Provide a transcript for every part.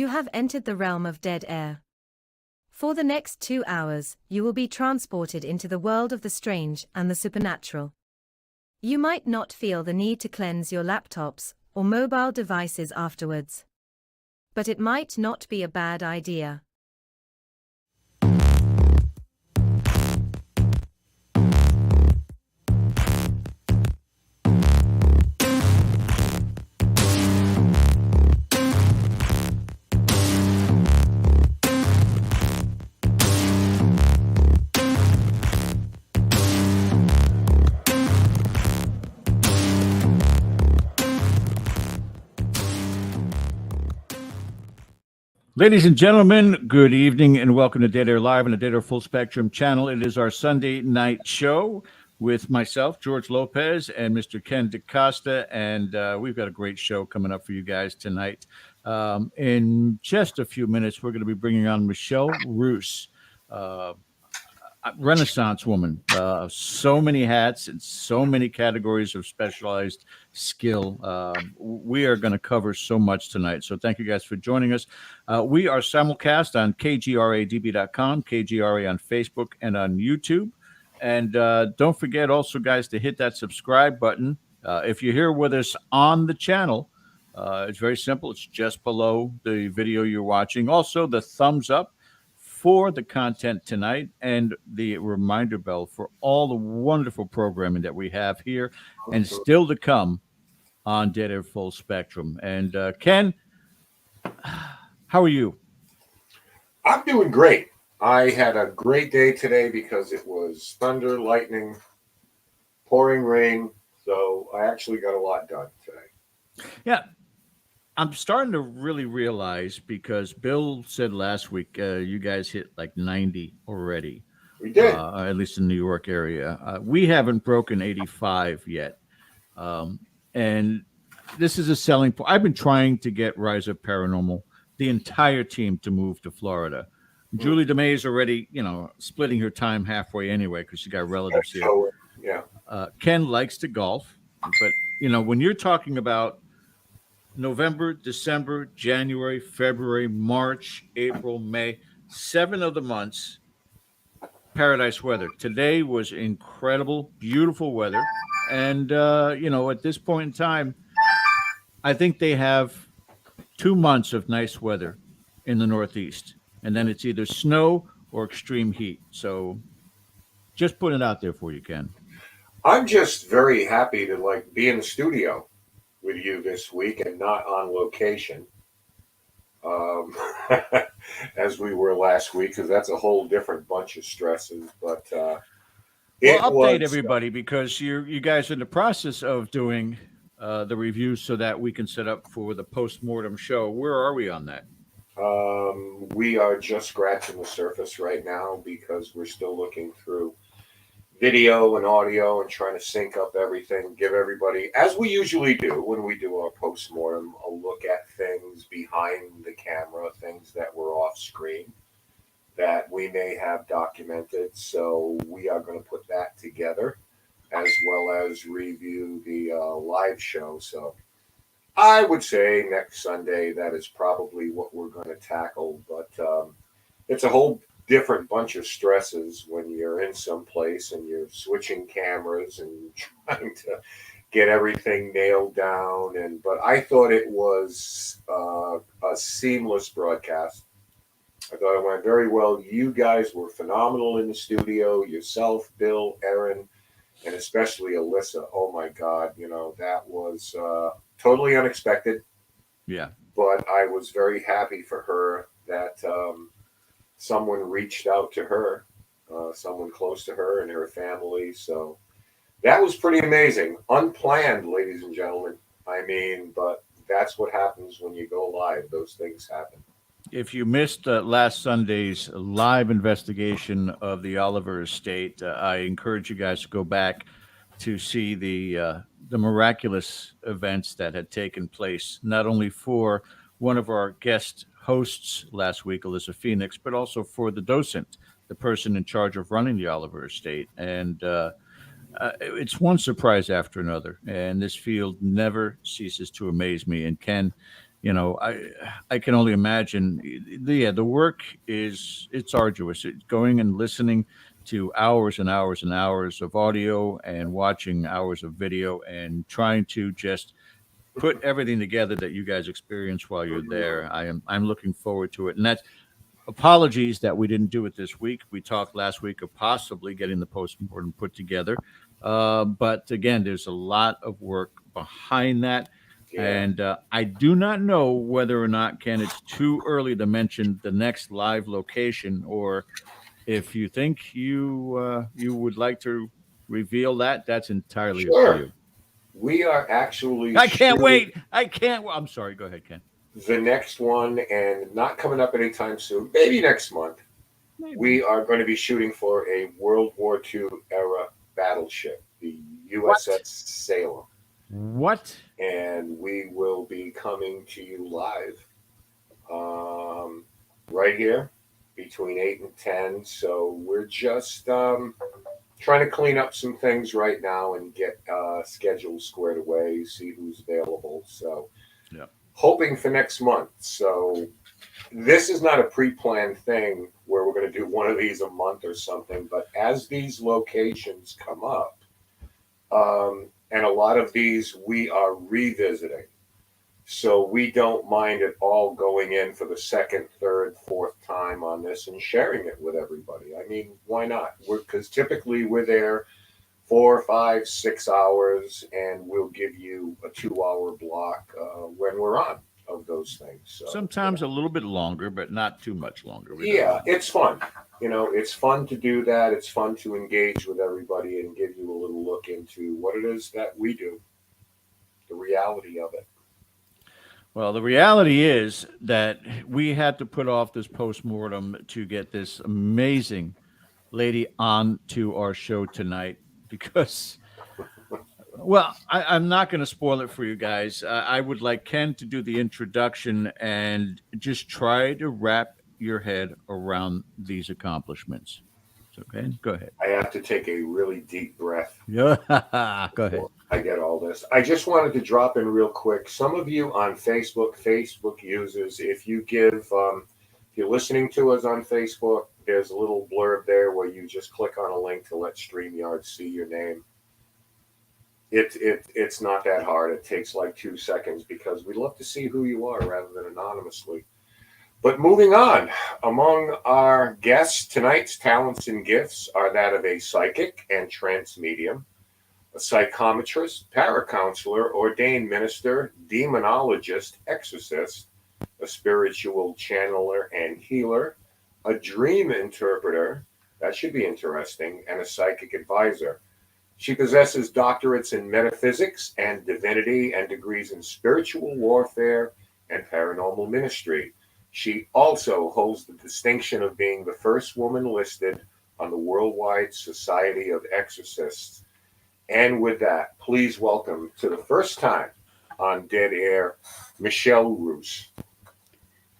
You have entered the realm of dead air. For the next 2 hours, you will be transported into the world of the strange and the supernatural. You might not feel the need to cleanse your laptops or mobile devices afterwards. But it might not be a bad idea. Ladies and gentlemen, good evening and welcome to Dead Air Live on the Dead Air Full Spectrum channel. It is our Sunday night show with myself, George Lopez, and Mr. Ken DaCosta, and we've got a great show coming up for you guys tonight. In just a few minutes, we're going to be bringing on Michelle Roos, Renaissance woman, so many hats and so many categories of specialized skill. We are going to cover so much tonight. So thank you guys for joining us. We are simulcast on kgradb.com, KGRA on Facebook and on YouTube. And don't forget also, guys, to hit that subscribe button. If you're here with us on the channel, it's very simple. It's just below the video you're watching. Also, the thumbs up for the content tonight and the reminder bell for all the wonderful programming that we have here and still to come on Dead Air Full Spectrum. And Ken, how are you? I'm doing great. I had a great day today because it was thunder, lightning, pouring rain. So I actually got a lot done today. Yeah. I'm starting to really realize, because Bill said last week you guys hit like 90 already. We did. At least in the New York area. We haven't broken 85 yet. And this is a selling point. I've been trying to get Rise Up Paranormal, the entire team, to move to Florida. Julie DeMay is already, splitting her time halfway anyway because she got relatives here. Yeah. Ken likes to golf. But, when you're talking about November, December, January, February, March, April, May, 7 of the months, paradise weather. Today was incredible, beautiful weather. And, at this point in time, I think they have 2 months of nice weather in the Northeast. And then it's either snow or extreme heat. So just putting it out there for you, Ken. I'm just very happy to be in the studio with you this week and not on location as we were last week, because that's a whole different bunch of stresses. But update everybody, because you guys are in the process of doing the reviews so that we can set up for the post-mortem show. Where are we on that? We are just scratching the surface right now because we're still looking through video and audio and trying to sync up everything, give everybody, as we usually do when we do our post-mortem, a look at things behind the camera, things that were off screen that we may have documented. So we are going to put that together as well as review the live show. So I would say next Sunday, that is probably what we're going to tackle. But it's a whole different bunch of stresses when you're in some place and you're switching cameras and trying to get everything nailed down. But I thought it was a seamless broadcast. I thought it went very well. You guys were phenomenal in the studio. Yourself, Bill, Aaron, and especially Alyssa. Oh my God, that was totally unexpected. Yeah. But I was very happy for her that someone reached out to her, someone close to her and her family. So that was pretty amazing. Unplanned, ladies and gentlemen. But that's what happens when you go live. Those things happen. If you missed last Sunday's live investigation of the Oliver estate, I encourage you guys to go back to see the miraculous events that had taken place, not only for one of our guest hosts last week, Alyssa Phoenix, but also for the docent, the person in charge of running the Oliver estate. And it's one surprise after another. And this field never ceases to amaze me. And Ken, I can only imagine. The work it's arduous. Going and listening to hours and hours and hours of audio and watching hours of video and trying to just put everything together that you guys experience while you're there. I'm looking forward to it, and that's apologies that we didn't do it this week. We talked last week of possibly getting the postmortem put together, but again, there's a lot of work behind that. Yeah. And I do not know whether or not, Ken, it's too early to mention the next live location, or if you think you would like to reveal that, that's entirely up to Sure. you. We are actually. I can't shooting wait. I can't. I'm sorry. Go ahead, Ken. The next one, and not coming up anytime soon, maybe next month. Maybe. We are going to be shooting for a World War II era battleship, the USS Salem. What? And we will be coming to you live right here between 8 and 10. So we're just trying to clean up some things right now and get schedules squared away, see who's available. So yeah, hoping for next month. So this is not a pre-planned thing where we're going to do one of these a month or something, but as these locations come up, and a lot of these we are revisiting. So we don't mind at all going in for the second, third, fourth time on this and sharing it with everybody. I mean, why not? Because typically we're there 4, 5, 6 hours, and we'll give you a 2-hour block when we're on of those things. So, sometimes a little bit longer, but not too much longer. Yeah, it's fun. It's fun to do that. It's fun to engage with everybody and give you a little look into what it is that we do, the reality of it. Well, the reality is that we had to put off this postmortem to get this amazing lady on to our show tonight because, well, I'm not going to spoil it for you guys. I would like Ken to do the introduction and just try to wrap your head around these accomplishments. Okay, go ahead. I have to take a really deep breath. Yeah, go ahead. I get all this. I just wanted to drop in real quick. Some of you on Facebook users, if you're listening to us on Facebook, there's a little blurb there where you just click on a link to let StreamYard see your name. It's not that hard. It takes like 2 seconds because we love to see who you are rather than anonymously. But moving on, among our guests, tonight's talents and gifts are that of a psychic and trance medium, a psychometrist, paracounselor, ordained minister, demonologist, exorcist, a spiritual channeler and healer, a dream interpreter, that should be interesting, and a psychic advisor. She possesses doctorates in metaphysics and divinity and degrees in spiritual warfare and paranormal ministry. She also holds the distinction of being the first woman listed on the Worldwide Society of Exorcists. And with that, please welcome to the first time on Dead Air, Michelle Roos.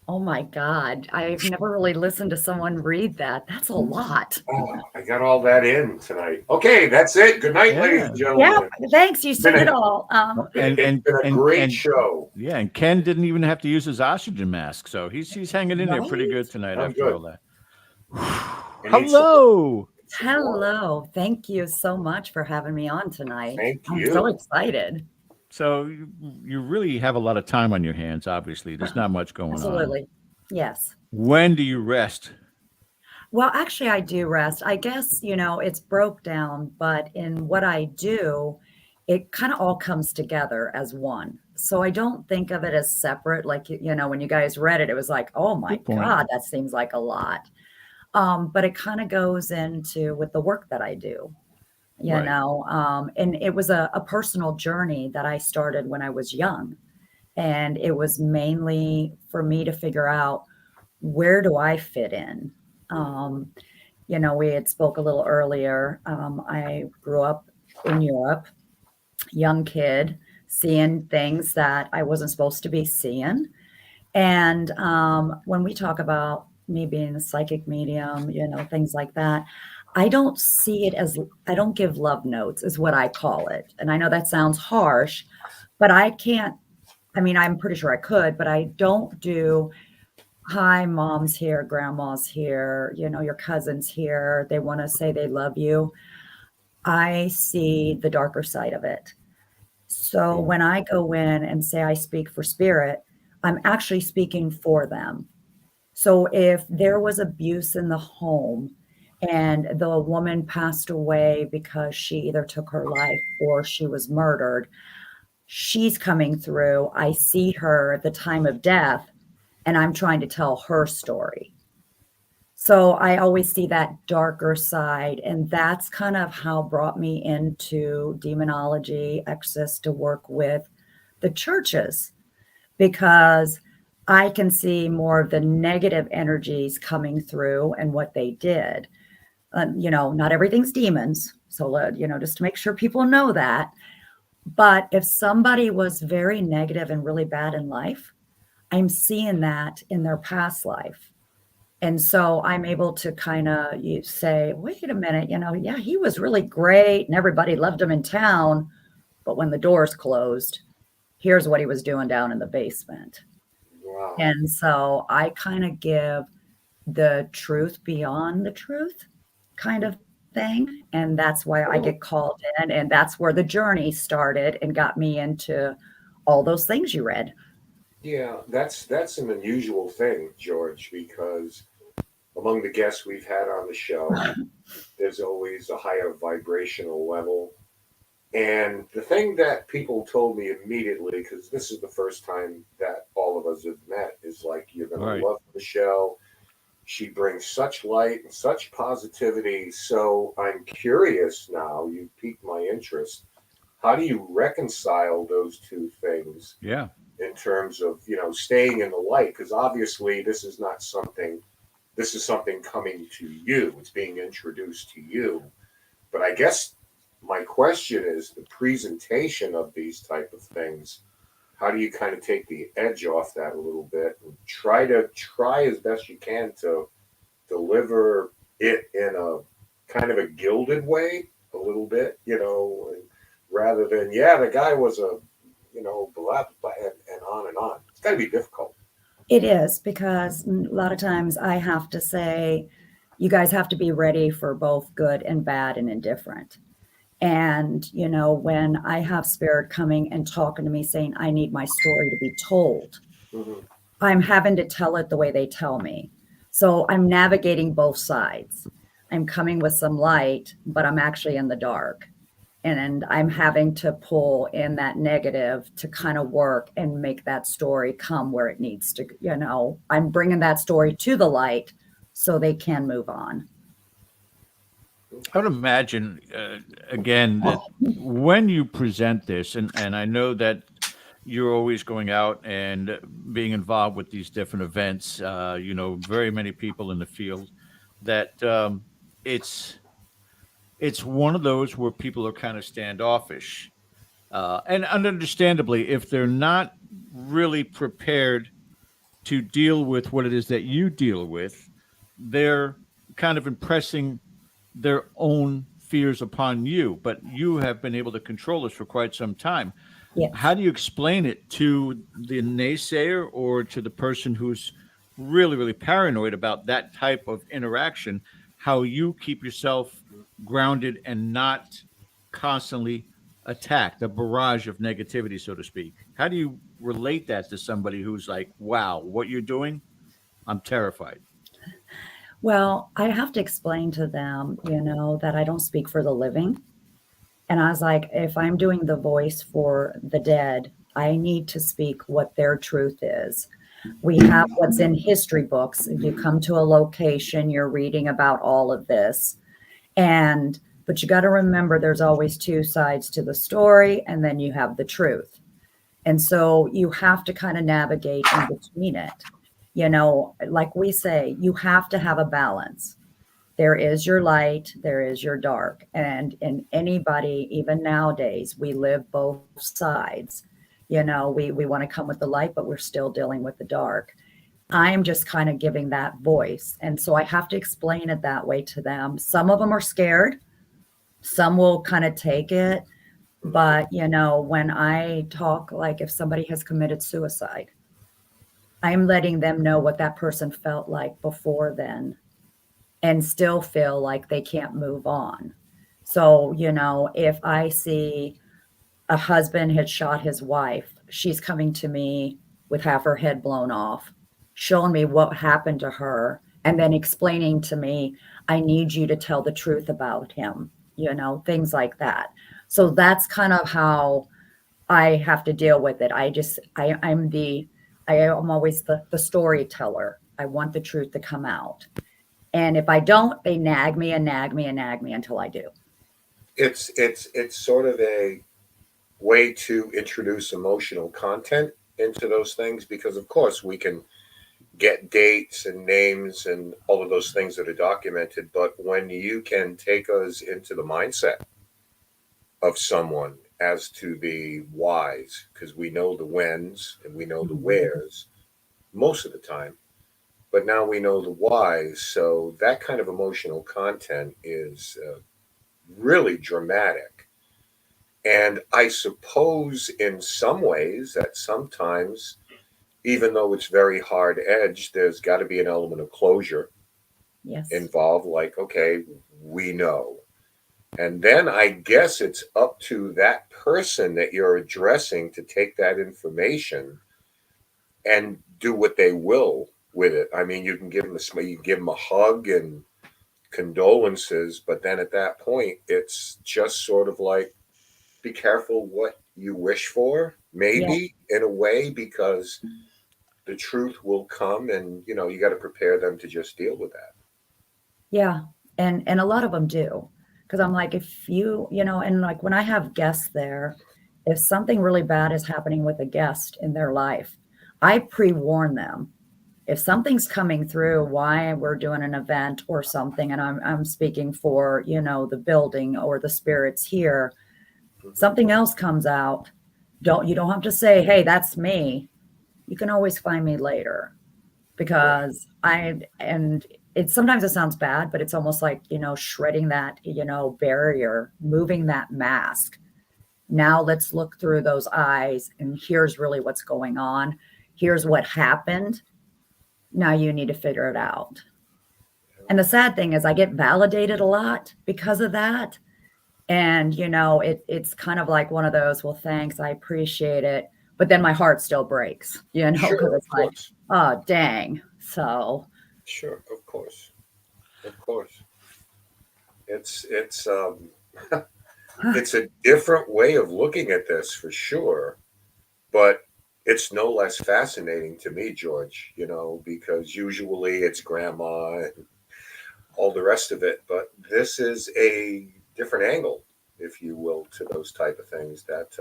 Oh my God. I've never really listened to someone read that. That's a lot. Oh, I got all that in tonight. Okay, that's it. Good night, ladies and gentlemen. Yeah, thanks. You said it all. It's been a great show. Yeah, and Ken didn't even have to use his oxygen mask, so he's hanging in there pretty good tonight after all that. Hello. Hello. Thank you so much for having me on tonight. Thank you. I'm so excited. So you really have a lot of time on your hands, obviously. There's not much going on. Absolutely. Yes. When do you rest? Well, actually, I do rest. I guess, it's broke down, but in what I do, it kind of all comes together as one. So I don't think of it as separate. Like, when you guys read it, it was like, oh my God, that seems like a lot. But it kind of goes into with the work that I do. And it was a personal journey that I started when I was young. And it was mainly for me to figure out, where do I fit in? We had spoke a little earlier. I grew up in Europe, young kid, seeing things that I wasn't supposed to be seeing. And when we talk about me being a psychic medium, things like that, I don't see it as, I don't give love notes is what I call it. And I know that sounds harsh, but I can't I mean, I'm pretty sure I could, but I don't do, hi, mom's here, grandma's here, you know, your cousin's here. They want to say they love you. I see the darker side of it. So when I go in and say I speak for spirit, I'm actually speaking for them. So if there was abuse in the home and the woman passed away because she either took her life or she was murdered, she's coming through. I see her at the time of death and I'm trying to tell her story. So I always see that darker side. And that's kind of how brought me into demonology, Exorcist, to work with the churches, because I can see more of the negative energies coming through and what they did. You know, not everything's demons. So, you know, just to make sure people know that. But if somebody was very negative and really bad in life, I'm seeing that in their past life. And so I'm able to kind of say, wait a minute, you know, yeah, he was really great and everybody loved him in town. But when the doors closed, here's what he was doing down in the basement. Wow. And so I kind of give the truth beyond the truth kind of thing. And that's why I get called in. And that's where the journey started and got me into all those things you read. Yeah, that's an unusual thing, George, because among the guests we've had on the show, there's always a higher vibrational level. And the thing that people told me immediately, because this is the first time that all of us have met, is like, you're going Right. to love Michelle. She brings such light and such positivity. So I'm curious now, you piqued my interest. How do you reconcile those two things Yeah. in terms of, you know, staying in the light? Because obviously this is something coming to you. It's being introduced to you. But I guess my question is the presentation of these type of things. How do you kind of take the edge off that a little bit and try as best you can to deliver it in a kind of a gilded way a little bit, you know, rather than, yeah, the guy was a, you know, blah, blah, and on and on. It's got to be difficult. It is, because a lot of times I have to say, you guys have to be ready for both good and bad and indifferent. And, you know, when I have spirit coming and talking to me saying, I need my story to be told, Mhm. I'm having to tell it the way they tell me. So I'm navigating both sides. I'm coming with some light, but I'm actually in the dark. And I'm having to pull in that negative to kind of work and make that story come where it needs to, you know, I'm bringing that story to the light so they can move on. I would imagine, again, that when you present this, and I know that you're always going out and being involved with these different events, you know, very many people in the field, that it's one of those where people are kind of standoffish. And understandably, if they're not really prepared to deal with what it is that you deal with, they're kind of impressing their own fears upon you. But you have been able to control this for quite some time. Yes. How do you explain it to the naysayer or to the person who's really, really paranoid about that type of interaction? How you keep yourself grounded and not constantly attacked, a barrage of negativity, so to speak? How do you relate that to somebody who's like, wow, what you're doing? I'm terrified. Well, I have to explain to them, you know, that I don't speak for the living. And I was like, if I'm doing the voice for the dead, I need to speak what their truth is. We have what's in history books. If you come to a location, you're reading about all of this. But you got to remember there's always two sides to the story, and then you have the truth. And so you have to kind of navigate in between it. You know, like we say, you have to have a balance. There is your light, there is your dark. And in anybody, even nowadays, we live both sides. You know, we want to come with the light, but we're still dealing with the dark. I'm just kind of giving that voice. And so I have to explain it that way to them. Some of them are scared. Some will kind of take it. But, when I talk, like if somebody has committed suicide, I'm letting them know what that person felt like before then and still feel like they can't move on. So, if I see a husband had shot his wife, she's coming to me with half her head blown off, showing me what happened to her, and then explaining to me, I need you to tell the truth about him, things like that. So that's kind of how I have to deal with it. I am always the storyteller. I want the truth to come out. And if I don't, they nag me and nag me and nag me until I do. It's sort of a way to introduce emotional content into those things, because of course we can get dates and names and all of those things that are documented, but when you can take us into the mindset of someone as to the whys, because we know the whens and we know the wheres most of the time, but now we know the whys. So that kind of emotional content is really dramatic. And I suppose in some ways that sometimes, even though it's very hard edged, there's got to be an element of closure involved. Like, okay, we know. And then I guess it's up to that person that you're addressing to take that information and do what they will with it. I mean, you can give them a hug and condolences, but then at that point, it's just sort of like, be careful what you wish for, maybe in a way, because the truth will come, and you got to prepare them to just deal with that. Yeah, and a lot of them do, because I'm like, if and like when I have guests there, if something really bad is happening with a guest in their life, I pre-warn them. If something's coming through, why we're doing an event or something, and I'm speaking for the building or the spirits here, something else comes out. You don't have to say, hey, that's me. You can always find me later, because sometimes it sounds bad, but it's almost like, shredding that, barrier, moving that mask. Now let's look through those eyes, and here's really what's going on. Here's what happened. Now you need to figure it out. And the sad thing is I get validated a lot because of that. And, it's kind of like one of those, well, thanks, I appreciate it. But then my heart still breaks, because Sure, it's like, oh, dang. So. Sure, of course. It's it's a different way of looking at this for sure, but it's no less fascinating to me, George, because usually it's grandma and all the rest of it, but this is a different angle, if you will, to those type of things that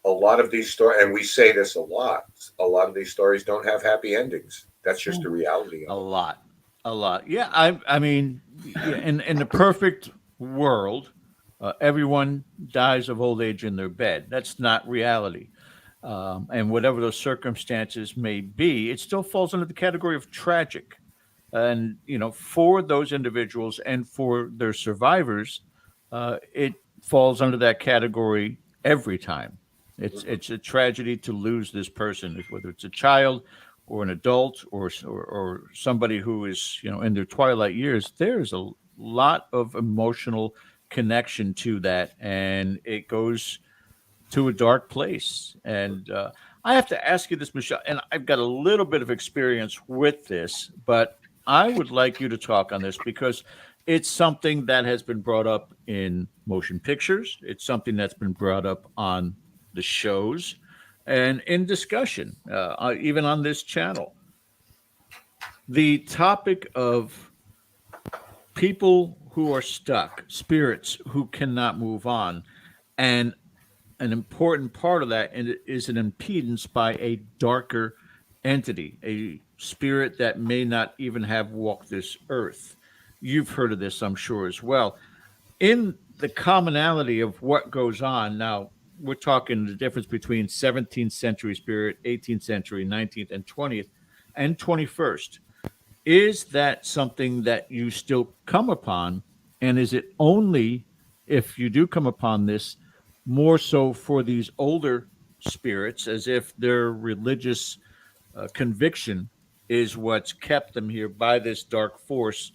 a lot of these stories, and we say this a lot of these stories don't have happy endings. That's just the reality of it. A lot. Yeah, I mean, in the perfect world, everyone dies of old age in their bed. That's not reality. And whatever those circumstances may be, it still falls under the category of tragic. And for those individuals and for their survivors, it falls under that category every time. It's a tragedy to lose this person, whether it's a child or an adult or somebody who is in their twilight years. There's a lot of emotional connection to that, and it goes to a dark place. And I have to ask you this, Michelle, and I've got a little bit of experience with this, but I would like you to talk on this because it's something that has been brought up in motion pictures. It's something that's been brought up on the shows and in discussion, even on this channel. The topic of people who are stuck, spirits who cannot move on, and an important part of that is an impedance by a darker entity, a spirit that may not even have walked this earth. You've heard of this, I'm sure, as well. In the commonality of what goes on now, we're talking the difference between 17th century spirit, 18th century, 19th and 20th and 21st. Is that something that you still come upon? And is it only if you do come upon this more so for these older spirits, as if their religious conviction is what's kept them here by this dark force.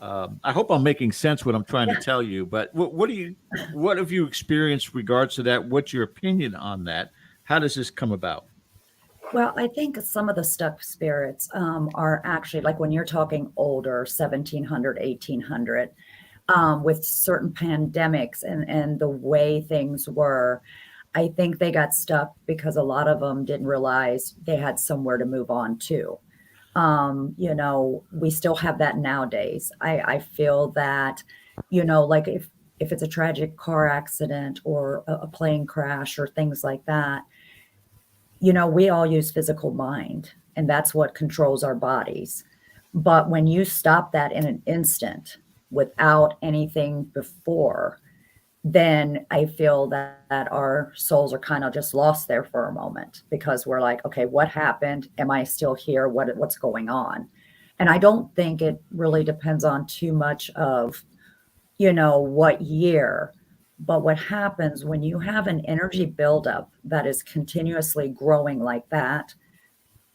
I hope I'm making sense what I'm trying to tell you, but what have you experienced regards to that? What's your opinion on that? How does this come about? Well, I think some of the stuck spirits are actually like when you're talking older, 1700, 1800, with certain pandemics and the way things were. I think they got stuck because a lot of them didn't realize they had somewhere to move on to. We still have that nowadays. I feel that, like if it's a tragic car accident or a plane crash or things like that, we all use physical mind, and that's what controls our bodies. But when you stop that in an instant without anything before, then I feel that our souls are kind of just lost there for a moment because we're like, okay, what happened? Am I still here? What's going on? And I don't think it really depends on too much of, what year. But what happens when you have an energy buildup that is continuously growing like that,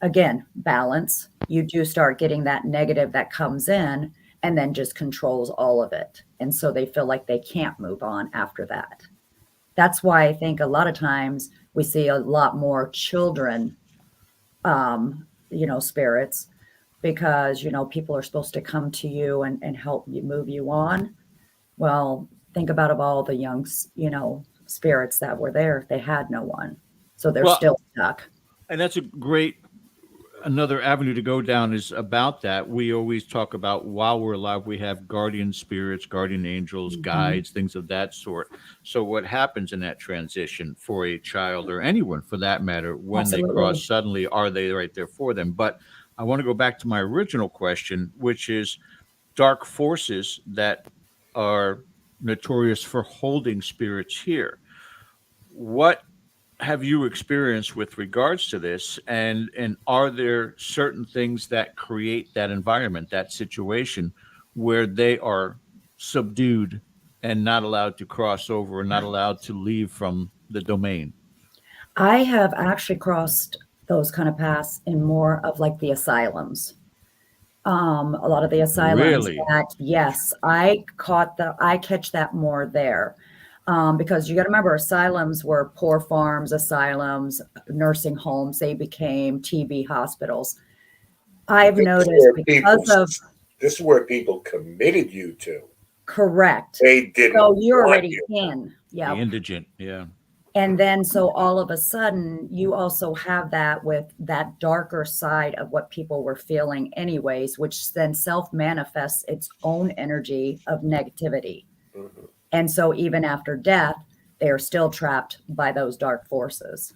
again, balance, you do start getting that negative that comes in and then just controls all of it. And so they feel like they can't move on after that. That's why I think a lot of times we see a lot more children, spirits, because, people are supposed to come to you and help you move you on. Well, think about of all the young, spirits that were there. They had no one. So they're Well, still stuck. and that's another avenue to go down is about that. We always talk about while we're alive, we have guardian spirits, guardian angels, guides, things of that sort. So what happens in that transition for a child or anyone for that matter, when they cross suddenly, are they right there for them? But I want to go back to my original question, which is dark forces that are notorious for holding spirits here. What have you experienced with regards to this, and are there certain things that create that environment, that situation where they are subdued and not allowed to cross over and not allowed to leave from the domain? I have actually crossed those kind of paths in more of like the asylums. A lot of the asylums Really? that, yes, I catch that more there. Because you got to remember, asylums were poor farms, asylums, nursing homes. They became TB hospitals. I've This is noticed where because of this is where people committed you to. correct. They didn't So you're want already you. in, yeah. The indigent, yeah. And then so all of a sudden, you also have that with that darker side of what people were feeling, anyways, which then self manifests its own energy of negativity. Mhm. And so even after death, they are still trapped by those dark forces.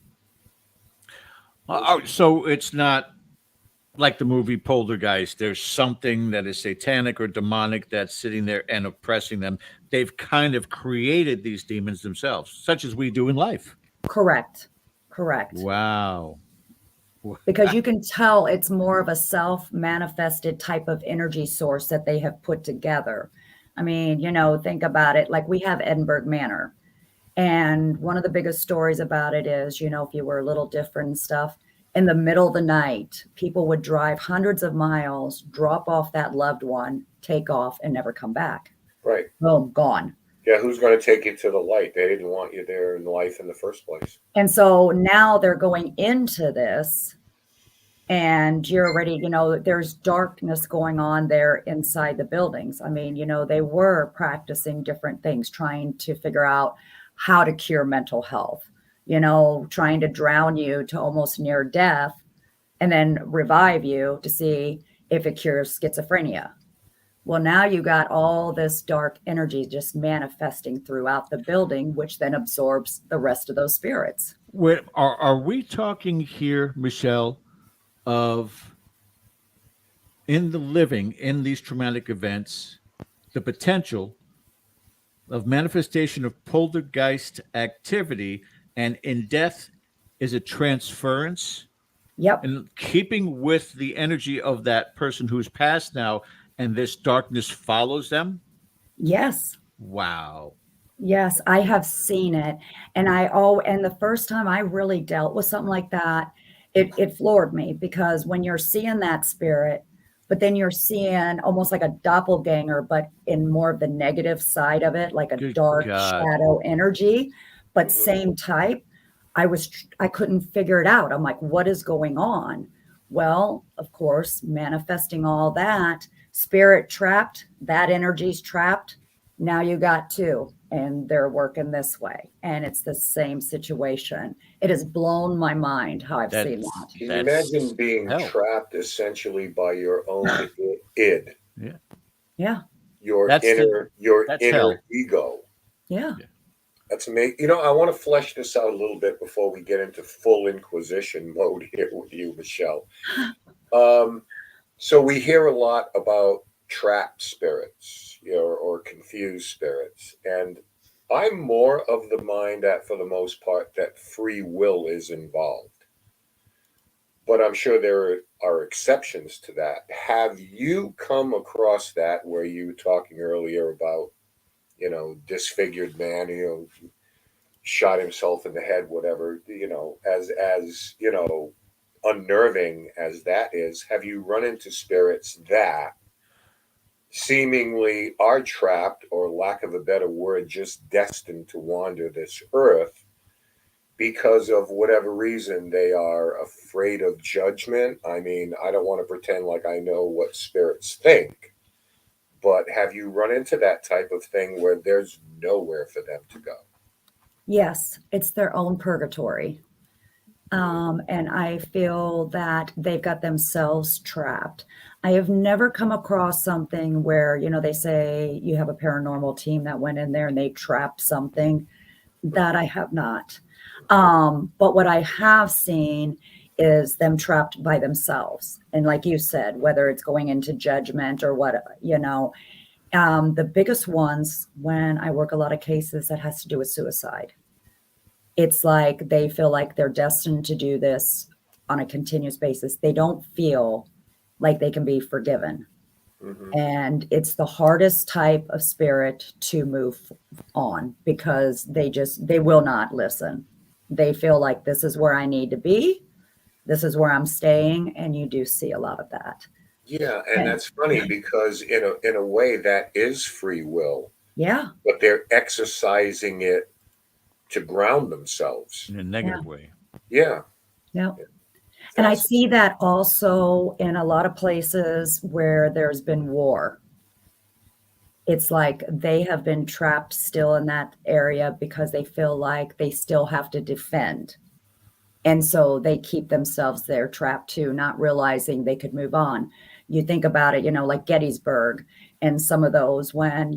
So it's not like the movie Poltergeist. There's something that is satanic or demonic that's sitting there and oppressing them. They've kind of created these demons themselves, such as we do in life. Correct. Correct. Wow. Because you can tell it's more of a self-manifested type of energy source that they have put together. I mean, think about it. Like we have Edinburgh Manor. And one of the biggest stories about it is, if you were a little different and stuff, in the middle of the night, people would drive hundreds of miles, drop off that loved one, take off, and never come back. Right. Boom, gone. Yeah, who's going to take you to the light? They didn't want you there in life in the first place. And so now they're going into this, and you're already, there's darkness going on there inside the buildings. I mean, they were practicing different things, trying to figure out how to cure mental health, trying to drown you to almost near death and then revive you to see if it cures schizophrenia. Well, now you got all this dark energy just manifesting throughout the building, which then absorbs the rest of those spirits. Are we talking here, Michelle, of in the living, in these traumatic events, the potential of manifestation of poltergeist activity, and in death is a transference Yep. and keeping with the energy of that person who's passed now, and this darkness follows them? Yes. Wow. Yes, I have seen it. And the first time I really dealt with something like that, it floored me because when you're seeing that spirit, but then you're seeing almost like a doppelganger, but in more of the negative side of it, like a Good dark God. shadow energy, but Mhm. same type. I couldn't figure it out. I'm like, what is going on? Well, of course, manifesting all that, spirit trapped, that energy's trapped. Now you got two, and they're working this way. And it's the same situation. It has blown my mind how I've seen That's that. Can you imagine that's being hell. trapped essentially by your own id, Yeah. Yeah. your That's the that's inner hell. ego? Yeah. Yeah. That's amazing. You know, I want to flesh this out a little bit before we get into full inquisition mode here with you, Michelle. Um, so we hear a lot about trapped spirits, you know, or confused spirits, and I'm more of the mind that, for the most part, that free will is involved. But I'm sure there are exceptions to that. Have you come across that where you were talking earlier about, you know, disfigured man, you know, shot himself in the head, whatever, you know, as you know, unnerving as that is, have you run into spirits that seemingly are trapped, or lack of a better word, just destined to wander this earth because of whatever reason? They are afraid of judgment. I mean, I don't want to pretend like I know what spirits think, but have you run into that type of thing where there's nowhere for them to go? Yes. It's their own purgatory. And I feel that they've got themselves trapped. I have never come across something where, they say you have a paranormal team that went in there and they trapped something. That I have not. But what I have seen is them trapped by themselves. And like you said, whether it's going into judgment or what, the biggest ones when I work a lot of cases that has to do with suicide. It's like they feel like they're destined to do this on a continuous basis. They don't feel like they can be forgiven. Mm-hmm. And it's the hardest type of spirit to move on because they will not listen. They feel like this is where I need to be. This is where I'm staying. And you do see a lot of that. Yeah, and And that's funny because in a way that is free will, yeah, but they're exercising it to ground themselves. In a yeah, negative way. Yeah, yeah. And I fascinating. see that also in a lot of places where there's been war. It's like they have been trapped still in that area because they feel like they still have to defend. And so they keep themselves there trapped too, not realizing they could move on. You think about it, like Gettysburg and some of those when,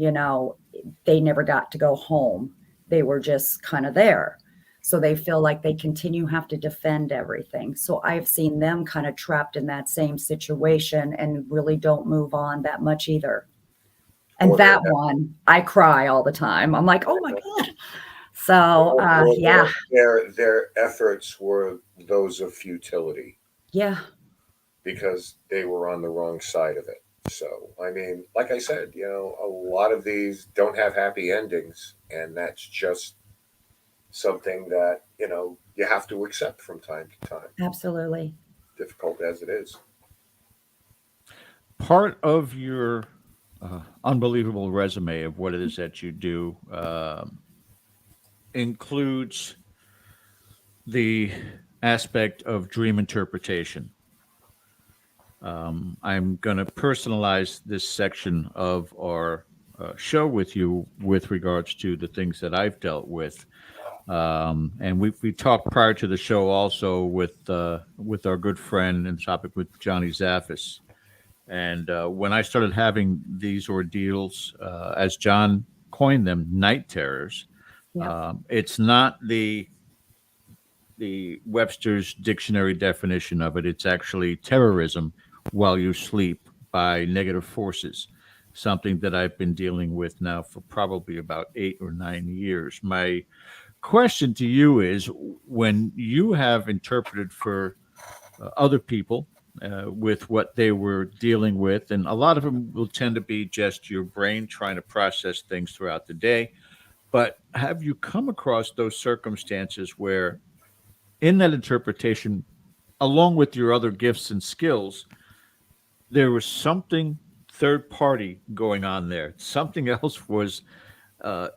they never got to go home. They were just kind of there. So they feel like they continue have to defend everything. So I've seen them kind of trapped in that same situation and really don't move on that much either. And Or that their one, I cry all the time. I'm like, oh my God. So or yeah, their efforts were those of futility yeah, because they were on the wrong side of it. So, I mean, like I said, you know, a lot of these don't have happy endings, and that's just something that, you know, you have to accept from time to time, absolutely. difficult as it is. Part of your unbelievable resume of what it is that you do includes the aspect of dream interpretation. I'm going to personalize this section of our show with you with regards to the things that I've dealt with. And we talked prior to the show also with our good friend and topic with Johnny Zaffis. And when I started having these ordeals, as John coined them, night terrors, Yeah. it's not the Webster's dictionary definition of it. It's actually terrorism while you sleep by negative forces, something that I've been dealing with now for probably about 8 or 9 years. My question to you is, when you have interpreted for other people with what they were dealing with, and a lot of them will tend to be just your brain trying to process things throughout the day. But have you come across those circumstances where, in that interpretation, along with your other gifts and skills, there was something third party going on there? Something else was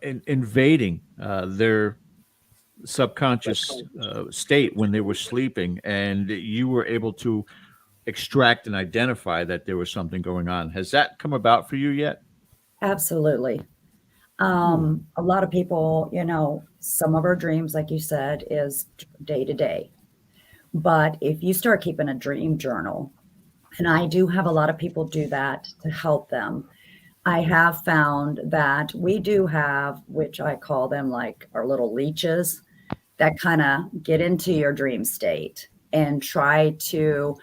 invading their subconscious state when they were sleeping, and you were able to extract and identify that there was something going on. Has that come about for you yet? Absolutely. A lot of people, some of our dreams, like you said, is day to day. But if you start keeping a dream journal, and I do have a lot of people do that to help them, I have found that we do have, which I call them like our little leeches, that kind of get into your dream state and try to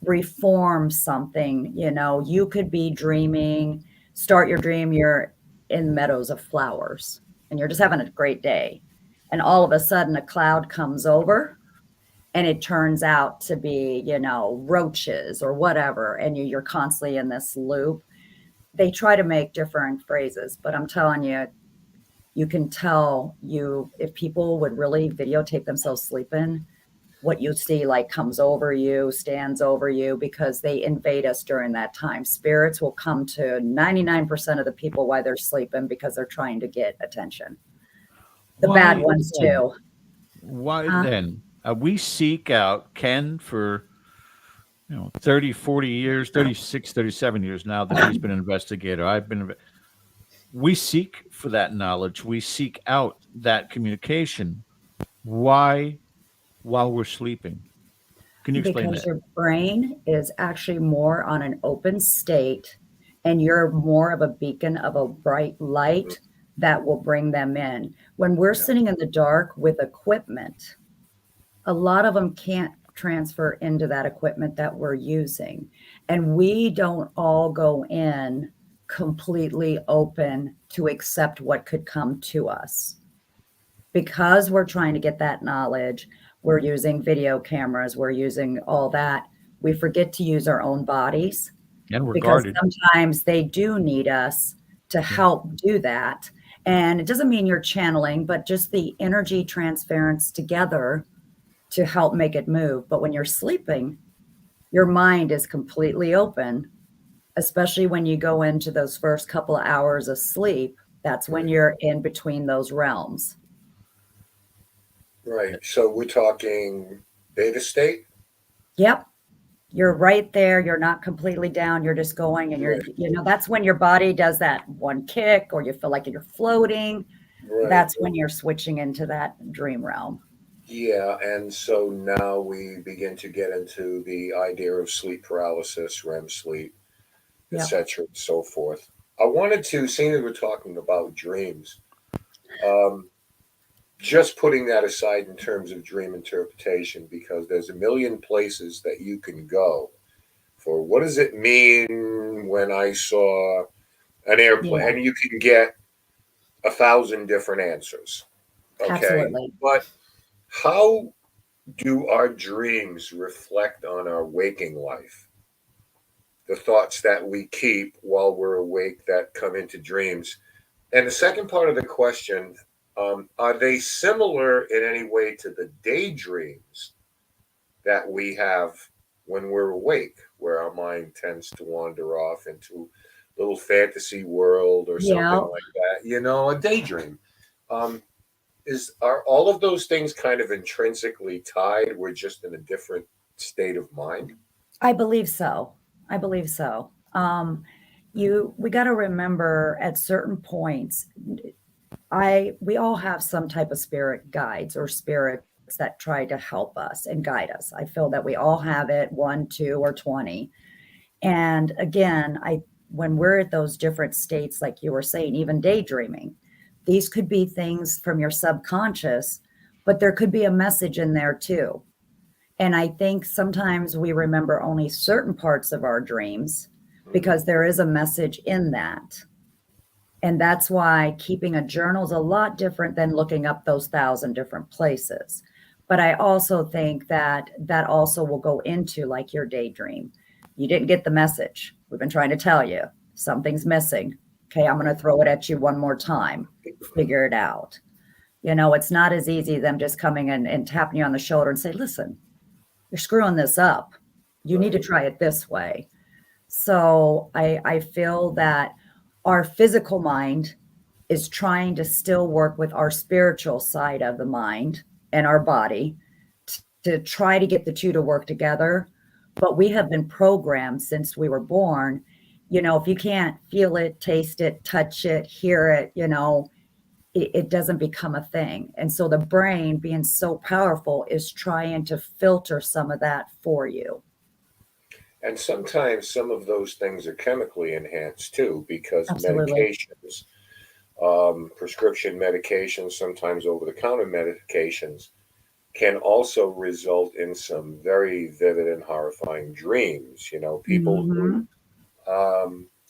reform something. You could be dreaming, start your dream, you're in meadows of flowers and you're just having a great day. And all of a sudden a cloud comes over and it turns out to be, roaches or whatever. And you're constantly in this loop. They try to make different phrases, but I'm telling you, you can tell if people would really videotape themselves sleeping, what you see like comes over you, stands over you, because they invade us during that time. Spirits will come to 99% of the people while they're sleeping because they're trying to get attention. The bad ones too. Why then? We seek out Ken for 30, 40 years, 36, 37 years now that he's been an investigator. We seek for that knowledge. We seek out that communication. Why while we're sleeping? Can you explain Because that? your brain is actually more on an open state and you're more of a beacon of a bright light that will bring them in. When we're sitting in the dark with equipment, a lot of them can't transfer into that equipment that we're using. And we don't all go in completely open to accept what could come to us. Because we're trying to get that knowledge, we're using video cameras, we're using all that. We forget to use our own bodies. And we're because guarded. sometimes they do need us to help do that. And it doesn't mean you're channeling, but just the energy transference together to help make it move. But when you're sleeping, your mind is completely open, especially when you go into those first couple of hours of sleep. That's when you're in between those realms. Right. So we're talking beta state? Yep. You're right there. You're not completely down. You're just going and that's when your body does that one kick or you feel like you're floating. Right. That's when you're switching into that dream realm. Yeah. And so now we begin to get into the idea of sleep paralysis, REM sleep, etc. and so forth. I wanted to, seeing that we're talking about dreams, just putting that aside in terms of dream interpretation, because there's a million places that you can go for what does it mean when I saw an airplane, and you can get 1,000 different answers. Okay. Absolutely. But how do our dreams reflect on our waking life? The thoughts that we keep while we're awake that come into dreams. And the second part of the question, are they similar in any way to the daydreams that we have when we're awake, where our mind tends to wander off into a little fantasy world or something like that? A daydream. Are all of those things kind of intrinsically tied? We're just in a different state of mind? I believe so. We got to remember at certain points, we all have some type of spirit guides or spirits that try to help us and guide us. I feel that we all have it, 1, 2, or 20. And again, when we're at those different states, like you were saying, even daydreaming, these could be things from your subconscious, but there could be a message in there too. And I think sometimes we remember only certain parts of our dreams because there is a message in that. And that's why keeping a journal is a lot different than looking up those 1,000 different places. But I also think that also will go into like your daydream. You didn't get the message. We've been trying to tell you something's missing. Okay, I'm going to throw it at you one more time. Figure it out. It's not as easy them just coming and tapping you on the shoulder and say, listen, you're screwing this up. You need to try it this way. So I feel that our physical mind is trying to still work with our spiritual side of the mind and our body to try to get the two to work together. But we have been programmed since we were born. If you can't feel it, taste it, touch it, hear it, it doesn't become a thing. And so the brain, being so powerful, is trying to filter some of that for you. And sometimes some of those things are chemically enhanced too, because Absolutely. medications, prescription medications, sometimes over-the-counter medications, can also result in some very vivid and horrifying dreams. People who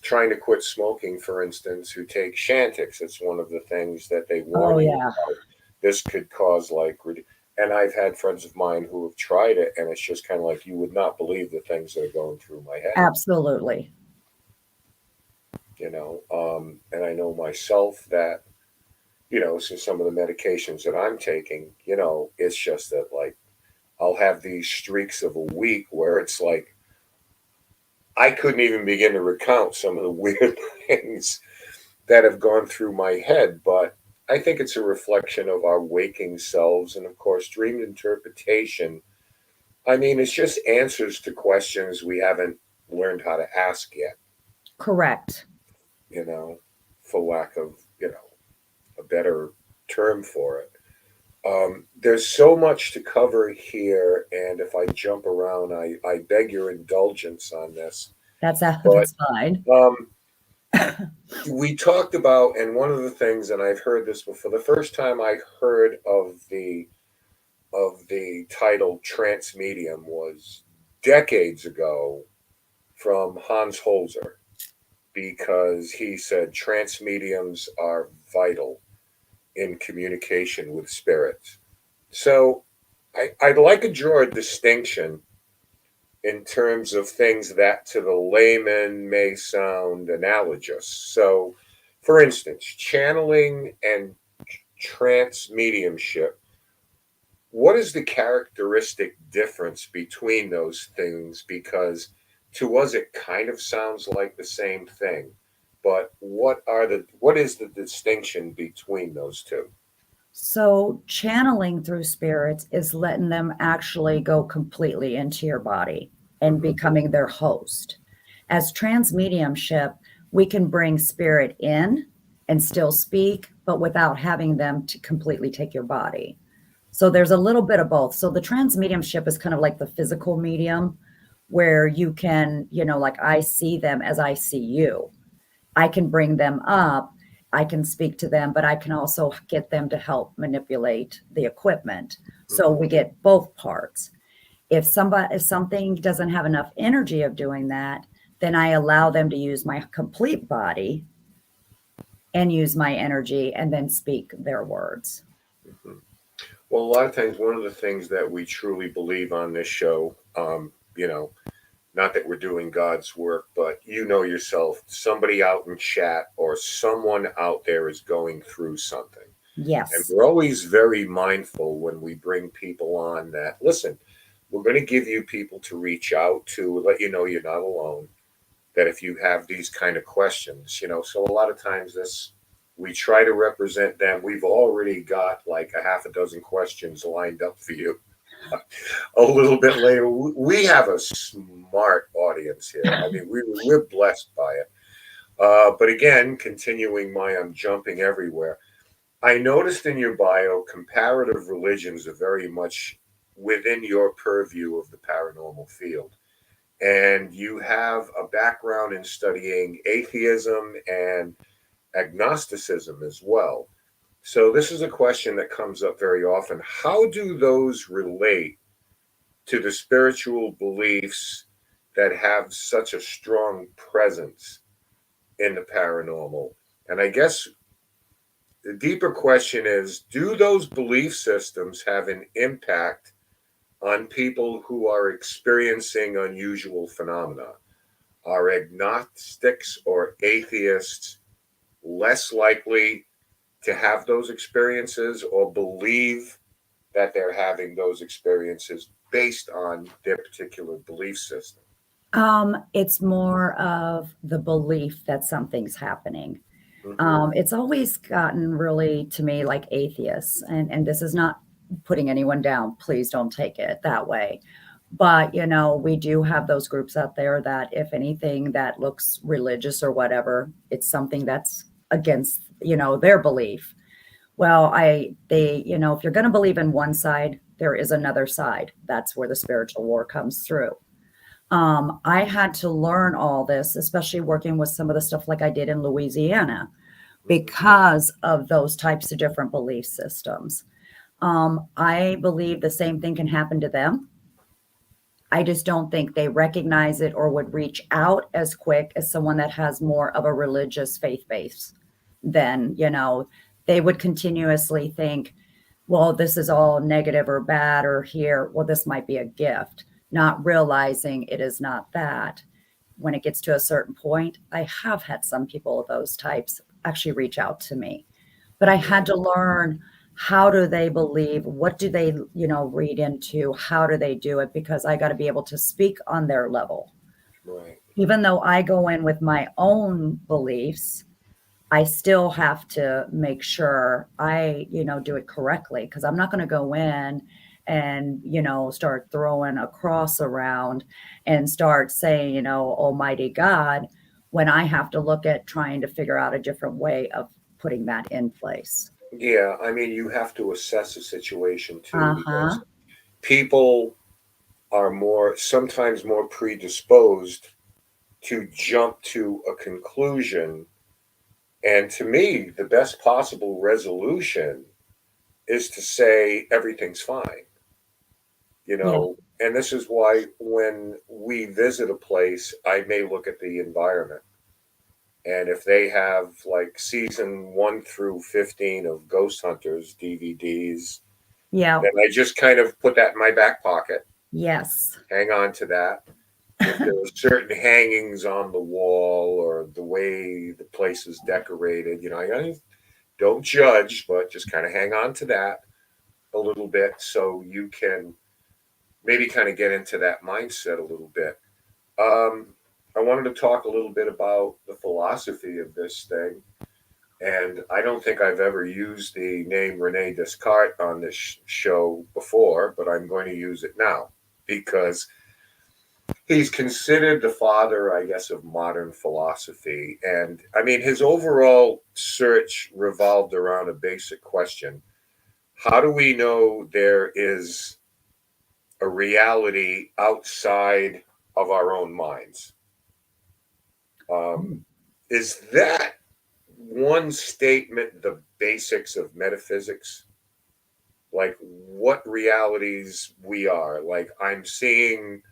trying to quit smoking, for instance, who take Chantix. It's one of the things that they warn Oh, you yeah. about. This could cause and I've had friends of mine who have tried it, and it's just kind of like, you would not believe the things that are going through my head. Absolutely. And I know myself that, so some of the medications that I'm taking, it's just that, like, I'll have these streaks of a week where it's like, I couldn't even begin to recount some of the weird things that have gone through my head, but I think it's a reflection of our waking selves. And of course, dream interpretation, I mean, it's just answers to questions we haven't learned how to ask yet, Correct. for lack of, a better term for it. There's so much to cover here, and if I jump around, I beg your indulgence on this. That's But fine. we talked about, and one of the things, and I've heard this before, the first time I heard of the title Trance Medium was decades ago from Hans Holzer, because he said trance mediums are vital in communication with spirits. So I'd like to draw a distinction in terms of things that to the layman may sound analogous. So, for instance, channeling and trance mediumship, what is the characteristic difference between those things? Because to us, it kind of sounds like the same thing. But what is the distinction between those two? So channeling through spirits is letting them actually go completely into your body and becoming their host. As trans mediumship, we can bring spirit in and still speak, but without having them to completely take your body. So there's a little bit of both. So the trans mediumship is kind of like the physical medium, where you can, like, I see them as I see you. I can bring them up, I can speak to them, but I can also get them to help manipulate the equipment. So we get both parts. If something doesn't have enough energy of doing that, then I allow them to use my complete body and use my energy and then speak their words. Well, a lot of times, one of the things that we truly believe on this show, not that we're doing God's work, but yourself, somebody out in chat or someone out there is going through something. And Yes. we're always very mindful when we bring people on that, listen, we're going to give you people to reach out to, let you know you're not alone, that if you have these kind of questions, so a lot of times we try to represent them. We've already got like a half a dozen questions lined up for you. A little bit later, we have a smart audience here. I mean, we're blessed by it. But again, continuing I'm jumping everywhere. I noticed in your bio, comparative religions are very much within your purview of the paranormal field. And you have a background in studying atheism and agnosticism as well. So this is a question that comes up very often. How do those relate to the spiritual beliefs that have such a strong presence in the paranormal? And I guess the deeper question is, do those belief systems have an impact on people who are experiencing unusual phenomena? Are agnostics or atheists less likely to have those experiences or believe that they're having those experiences based on their particular belief system? It's more of the belief that something's happening. It's always gotten really to me like atheists, and this is not putting anyone down. Please don't take it that way. But, we do have those groups out there that if anything that looks religious or whatever, it's something that's against, their belief. Well, if you're going to believe in one side, there is another side. That's where the spiritual war comes through. I had to learn all this, especially working with some of the stuff like I did in Louisiana, because of those types of different belief systems. I believe the same thing can happen to them. I just don't think they recognize it or would reach out as quick as someone that has more of a religious faith base. Then, they would continuously think, well, this is all negative or bad, or here, well, this might be a gift, not realizing it is not that. When it gets to a certain point, I have had some people of those types actually reach out to me, but I had to learn, how do they believe? What do they, read into? How do they do it? Because I got to be able to speak on their level. Right. Even though I go in with my own beliefs, I still have to make sure I, do it correctly, because I'm not going to go in and, start throwing a cross around and start saying, Almighty God, when I have to look at trying to figure out a different way of putting that in place. Yeah, I mean, you have to assess the situation too, Uh-huh. because people are sometimes more predisposed to jump to a conclusion. And to me, the best possible resolution is to say everything's fine. And this is why when we visit a place, I may look at the environment. And if they have like season 1 through 15 of Ghost Hunters DVDs, Yeah. then I just kind of put that in my back pocket. Yes. Hang on to that. If there are certain hangings on the wall or the way the place is decorated, I don't judge, but just kind of hang on to that a little bit so you can maybe kind of get into that mindset a little bit. I wanted to talk a little bit about the philosophy of this thing. And I don't think I've ever used the name Rene Descartes on this show before, but I'm going to use it now because he's considered the father, I guess, of modern philosophy. And I mean, his overall search revolved around a basic question. How do we know there is a reality outside of our own minds? Is that one statement the basics of metaphysics? Like what realities we are? Like I'm seeing,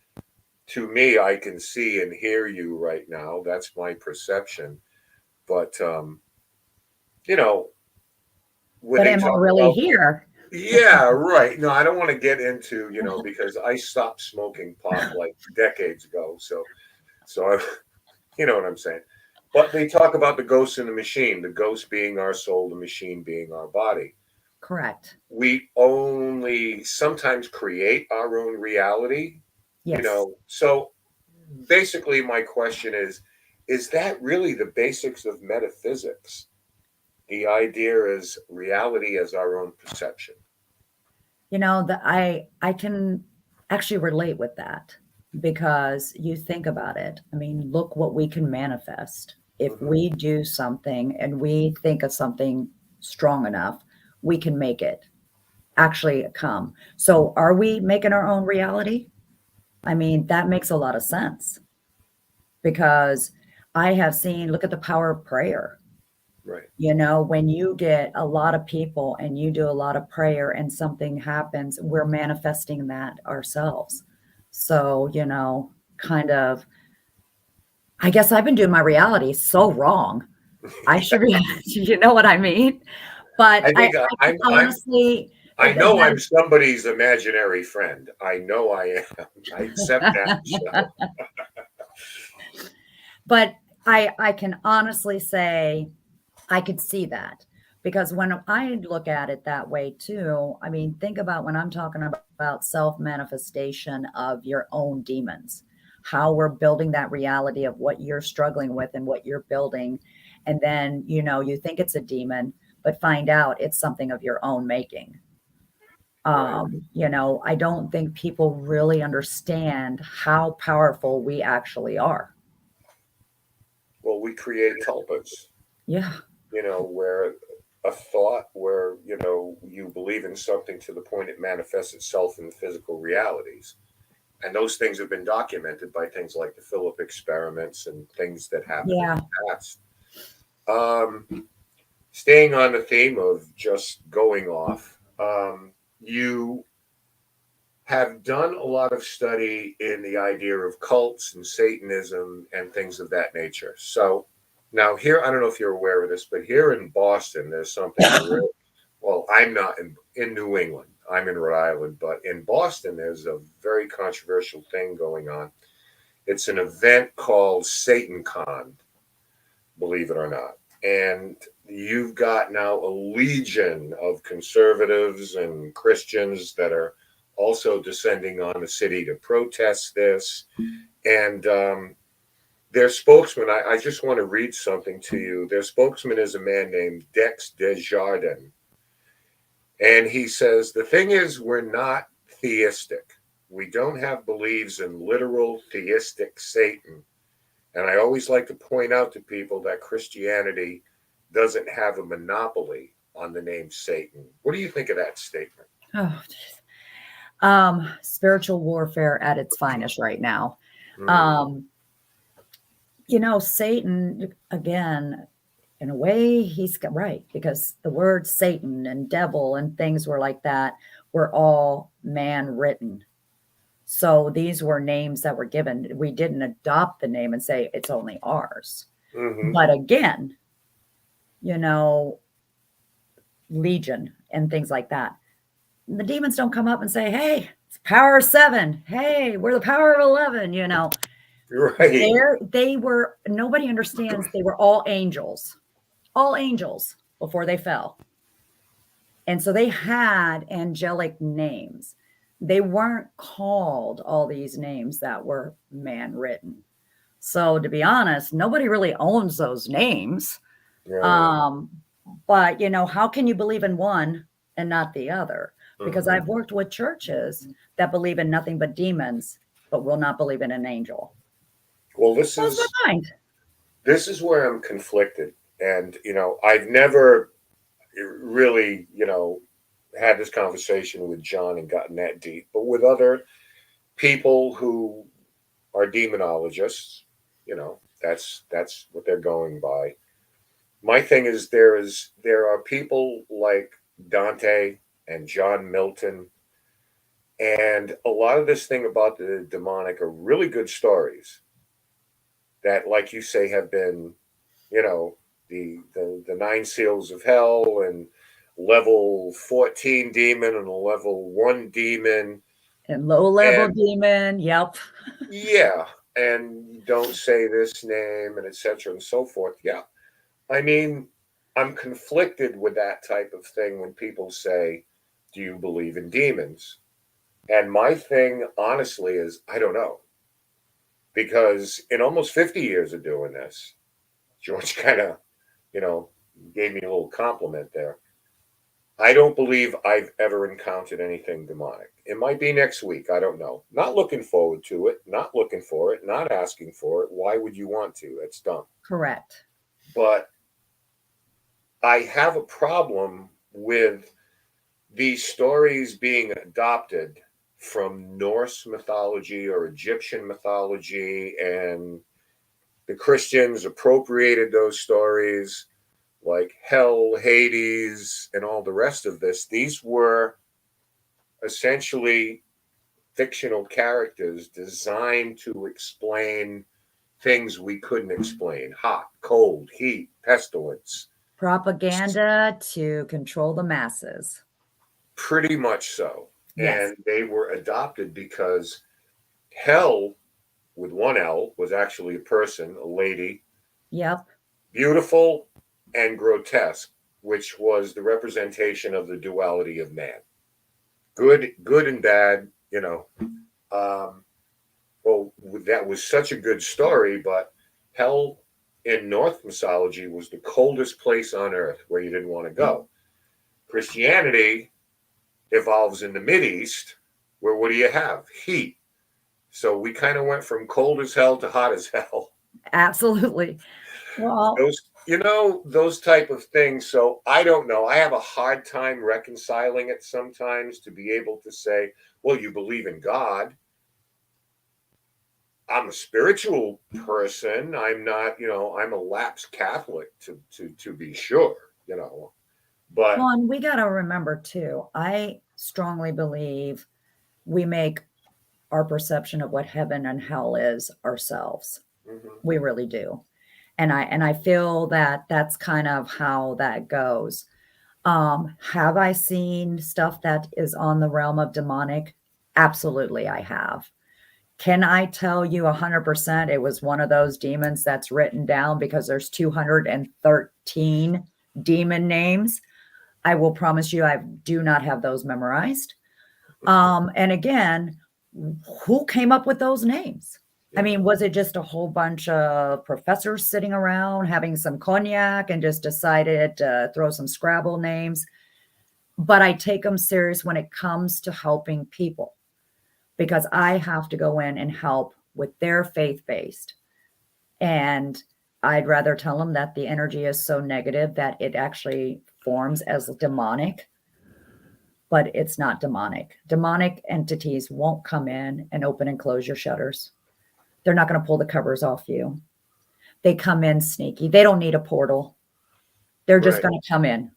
to me, I can see and hear you right now. That's my perception. But, when But they am I talk really about, here? yeah, right. No, I don't want to get into, because I stopped smoking pot like decades ago. So I, you know what I'm saying? But they talk about the ghost in the machine, the ghost being our soul, the machine being our body. Correct. We only sometimes create our own reality, Yes. So basically my question is that really the basics of metaphysics? The idea is reality as our own perception. I can actually relate with that, because you think about it. I mean, look what we can manifest. If we do something and we think of something strong enough, we can make it actually come. So are we making our own reality? I mean, that makes a lot of sense, because I have seen, look at the power of prayer. Right. When you get a lot of people and you do a lot of prayer and something happens, we're manifesting that ourselves. So, kind of, I guess I've been doing my reality so wrong. I should be, you know what I mean? But I think honestly, I know I'm somebody's imaginary friend. I know I am. I accept that. So. But I can honestly say I could see that because when I look at it that way too, I mean, think about when I'm talking about self manifestation of your own demons, how we're building that reality of what you're struggling with and what you're building. And then, you think it's a demon, but find out it's something of your own making. Right. I don't think people really understand how powerful we actually are. Well, we create tulpas, Yeah. where a thought where, you believe in something to the point it manifests itself in physical realities. And those things have been documented by things like the Philip experiments and things that happened in Yeah. the past. Staying on the theme of just going off, you have done a lot of study in the idea of cults and Satanism and things of that nature. So now here, I don't know if you're aware of this, but here in Boston, there's something real. Well, I'm not in New England. I'm in Rhode Island, but in Boston, there's a very controversial thing going on. It's an event called SatanCon, believe it or not. And you've got now a legion of conservatives and Christians that are also descending on the city to protest this. And their spokesman, I just want to read something to you. Their spokesman is a man named Dex Desjardins. And he says, the thing is, we're not theistic. We don't have beliefs in literal theistic Satan. And I always like to point out to people that Christianity doesn't have a monopoly on the name Satan. What do you think of that statement? Oh, spiritual warfare at its finest right now. Satan, again, in a way, he's right, because the word Satan and devil and things were like that were all man written. So these were names that were given. We didn't adopt the name and say it's only ours. But again, Legion and things like that. The demons don't come up and say, hey, it's power 7. Hey, we're the power of 11, Right. They were, nobody understands, they were all angels before they fell. And so they had angelic names. They weren't called all these names that were man written. So to be honest, nobody really owns those names. Right. But how can you believe in one and not the other? Because I've worked with churches that believe in nothing but demons, but will not believe in an angel. Well, this is where I'm conflicted. And, I've never really, had this conversation with John and gotten that deep, but with other people who are demonologists, that's what they're going by. My thing is there are people like Dante and John Milton, and a lot of this thing about the demonic are really good stories that, like you say, have been, the 9 seals of hell and level 14 demon and a level 1 demon and low level and demon. Yep. yeah, and don't say this name and etc. and so forth. Yeah, I mean, I'm conflicted with that type of thing when people say, do you believe in demons? And my thing, honestly, is I don't know. Because in almost 50 years of doing this, George kind of, gave me a little compliment there. I don't believe I've ever encountered anything demonic. It might be next week. I don't know. Not looking forward to it, not looking for it, not asking for it. Why would you want to? That's dumb. Correct. But I have a problem with these stories being adopted from Norse mythology or Egyptian mythology, and the Christians appropriated those stories like hell, Hades, and all the rest of this. These were essentially fictional characters designed to explain things we couldn't explain: hot, cold, heat, pestilence. Propaganda to control the masses. Pretty much so. Yes. And they were adopted because hell, with 1 L, was actually a person, a lady. Yep. Beautiful, and grotesque, which was the representation of the duality of man. Good and bad, you know. Well, that was such a good story, but hell in Norse mythology was the coldest place on earth where you didn't want to go. Christianity evolves in the Mideast, where what do you have? Heat. So we kind of went from cold as hell to hot as hell. Absolutely. Well, Those type of things. So I don't know. I have a hard time reconciling it sometimes, to be able to say, well, you believe in God. I'm a spiritual person. I'm not, I'm a lapsed Catholic to be sure, but well, and we got to remember too, I strongly believe we make our perception of what heaven and hell is ourselves. We really do. And I feel that that's kind of how that goes. Have I seen stuff that is on the realm of demonic? Absolutely, I have. Can I tell you 100% it was one of those demons that's written down because there's 213 demon names? I will promise you I do not have those memorized. And again, who came up with those names? I mean, was it just a whole bunch of professors sitting around having some cognac and just decided to throw some Scrabble names? But I take them serious when it comes to helping people, because I have to go in and help with their faith-based. And I'd rather tell them that the energy is so negative that it actually forms as demonic, but it's not demonic. Demonic entities won't come in and open and close your shutters. They're not going to pull the covers off you. They come in sneaky. They don't need a portal. They're just going to come in.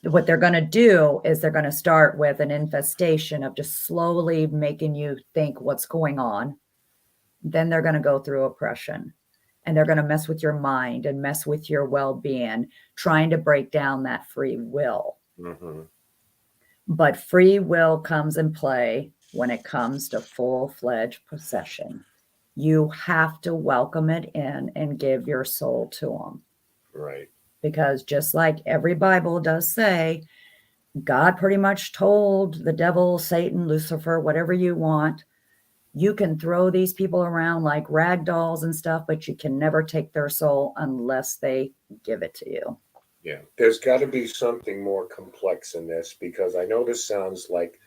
What they're going to do is they're going to start with an infestation of just slowly making you think what's going on. Then they're going to go through oppression, and they're going to mess with your mind and mess with your well-being, trying to break down that free will. But free will comes in play when it comes to full-fledged possession. You have to welcome it in and give your soul to them. Right. Because just like every Bible does say, God pretty much told the devil, Satan, Lucifer, whatever you want, you can throw these people around like rag dolls and stuff, but you can never take their soul unless they give it to you. Yeah, there's got to be something more complex in this, because I know this sounds like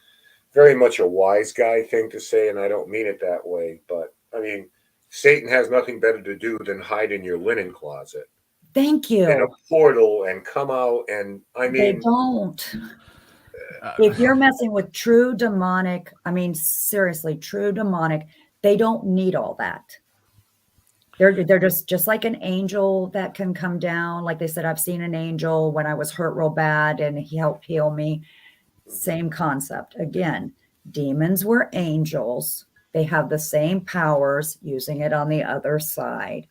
very much a wise guy thing to say, and I don't mean it that way, but I mean, Satan has nothing better to do than hide in your linen closet. Thank you. In a portal and come out, and I mean, they don't. If you're messing with true demonic, I mean, seriously, true demonic, they don't need all that. They're just like an angel that can come down. Like they said, I've seen an angel when I was hurt real bad and he helped heal me. Same concept. Again, demons were angels. They have the same powers, using it on the other side.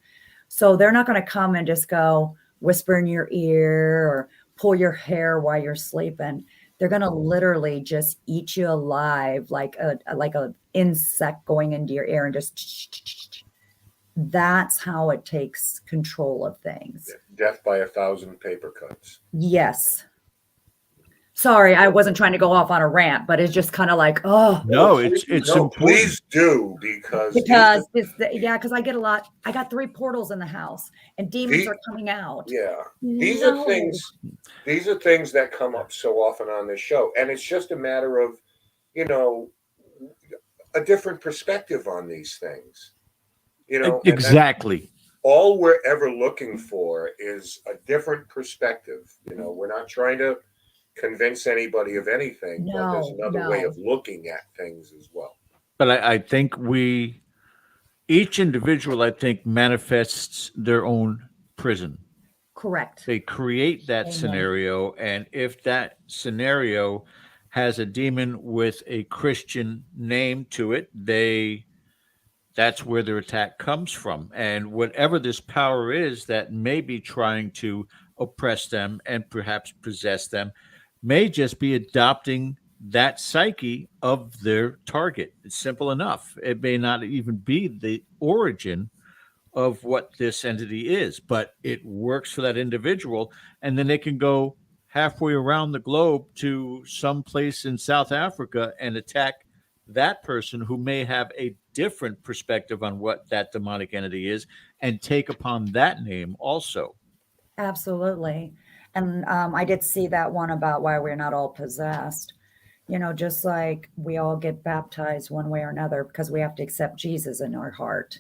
So they're not going to come and just go whisper in your ear or pull your hair while you're sleeping. They're going to literally just eat you alive, like a insect going into your ear, and just. That's how it takes control of things. Death by 1,000 paper cuts. Yes. Sorry, I wasn't trying to go off on a rant, but it's just kind of like, oh. No, it's important. Please do, because I get a lot. I got 3 portals in the house, and demons are coming out. Yeah, these are things that come up so often on this show, and it's just a matter of, a different perspective on these things. Exactly. All we're ever looking for is a different perspective. We're not trying to convince anybody of anything, but there's another way of looking at things as well. But I think each individual, I think, manifests their own prison. Correct. They create that scenario, and if that scenario has a demon with a Christian name to it, that's where their attack comes from. And whatever this power is that may be trying to oppress them and perhaps possess them may just be adopting that psyche of their target. It's simple enough. It may not even be the origin of what this entity is, but it works for that individual. And then they can go halfway around the globe to some place in South Africa and attack that person who may have a different perspective on what that demonic entity is and take upon that name also. Absolutely. And I did see that one about why we're not all possessed. You know, just like we all get baptized one way or another because we have to accept Jesus in our heart.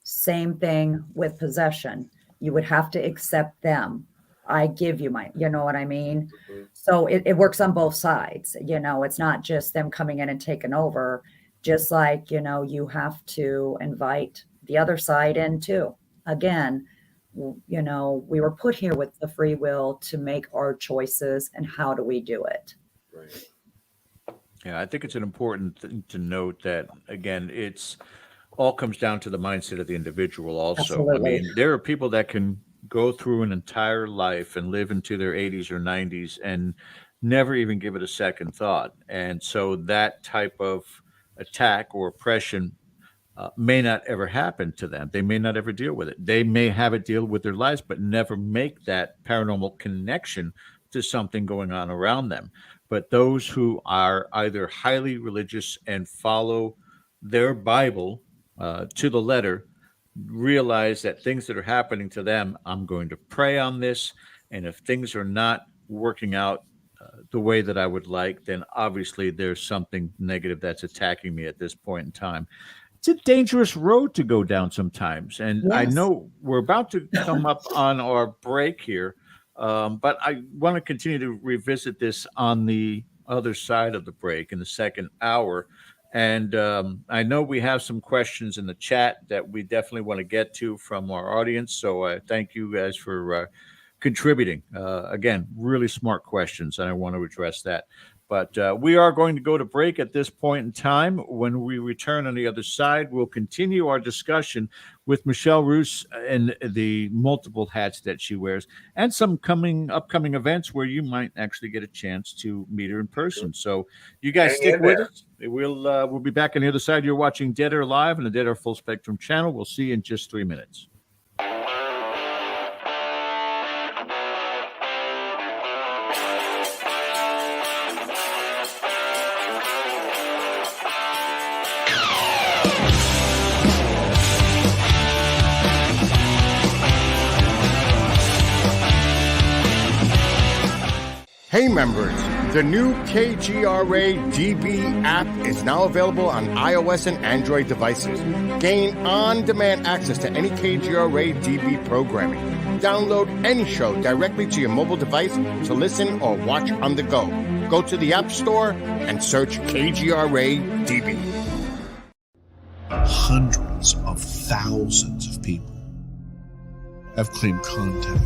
Same thing with possession. You would have to accept them. I give you my, you know what I mean? Mm-hmm. So it works on both sides. You know, it's not just them coming in and taking over. Just like, you know, you have to invite the other side in too. Again, you know, we were put here with the free will to make our choices, and how do we do it? Right. Yeah, I think it's an important thing to note that, again, it's all comes down to the mindset of the individual also. Absolutely. I mean, there are people that can go through an entire life and live into their 80s or 90s and never even give it a second thought. And so that type of attack or oppression may not ever happen to them. They may not ever deal with it. They may have it deal with their lives, but never make that paranormal connection to something going on around them. But those who are either highly religious and follow their Bible to the letter realize that things that are happening to them, I'm going to pray on this. And if things are not working out the way that I would like, then obviously there's something negative that's attacking me at this point in time. It's a dangerous road to go down sometimes. And I Yes. know we're about to come up on our break here, but I want to continue to revisit this on the other side of the break in the second hour. And I know we have some questions in the chat that we definitely want to get to from our audience. So I thank you guys for contributing. Again, really smart questions, and I want to address that. But we are going to go to break at this point in time. When we return on the other side, we'll continue our discussion with Michelle Roos and the multiple hats that she wears, and some upcoming events where you might actually get a chance to meet her in person. So you guys Hang stick in with there. us. We'll be back on the other side. You're watching Dead Air Live on the Dead Air Full Spectrum channel. We'll see you in just 3 minutes. Hey members, the new KGRA DB app is now available on iOS and Android devices. Gain on-demand access to any KGRA DB programming. Download any show directly to your mobile device to listen or watch on the go. Go to the App Store and search KGRA DB. Hundreds of thousands of people have claimed contact.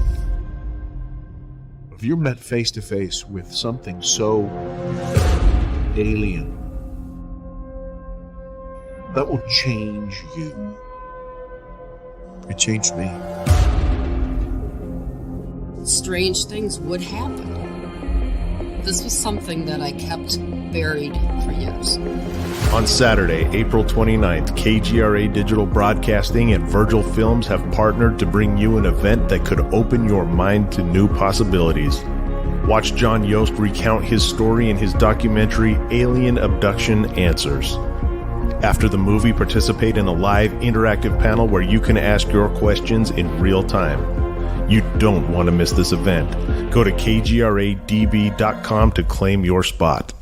If you're met face to face with something so alien, that will change you. It changed me. Strange things would happen. This was something that I kept buried for years. On Saturday, April 29th, KGRA Digital Broadcasting and Virgil Films have partnered to bring you an event that could open your mind to new possibilities. Watch John Yost recount his story in his documentary, Alien Abduction Answers. After the movie, participate in a live interactive panel where you can ask your questions in real time. You don't want to miss this event. Go to kgradb.com to claim your spot.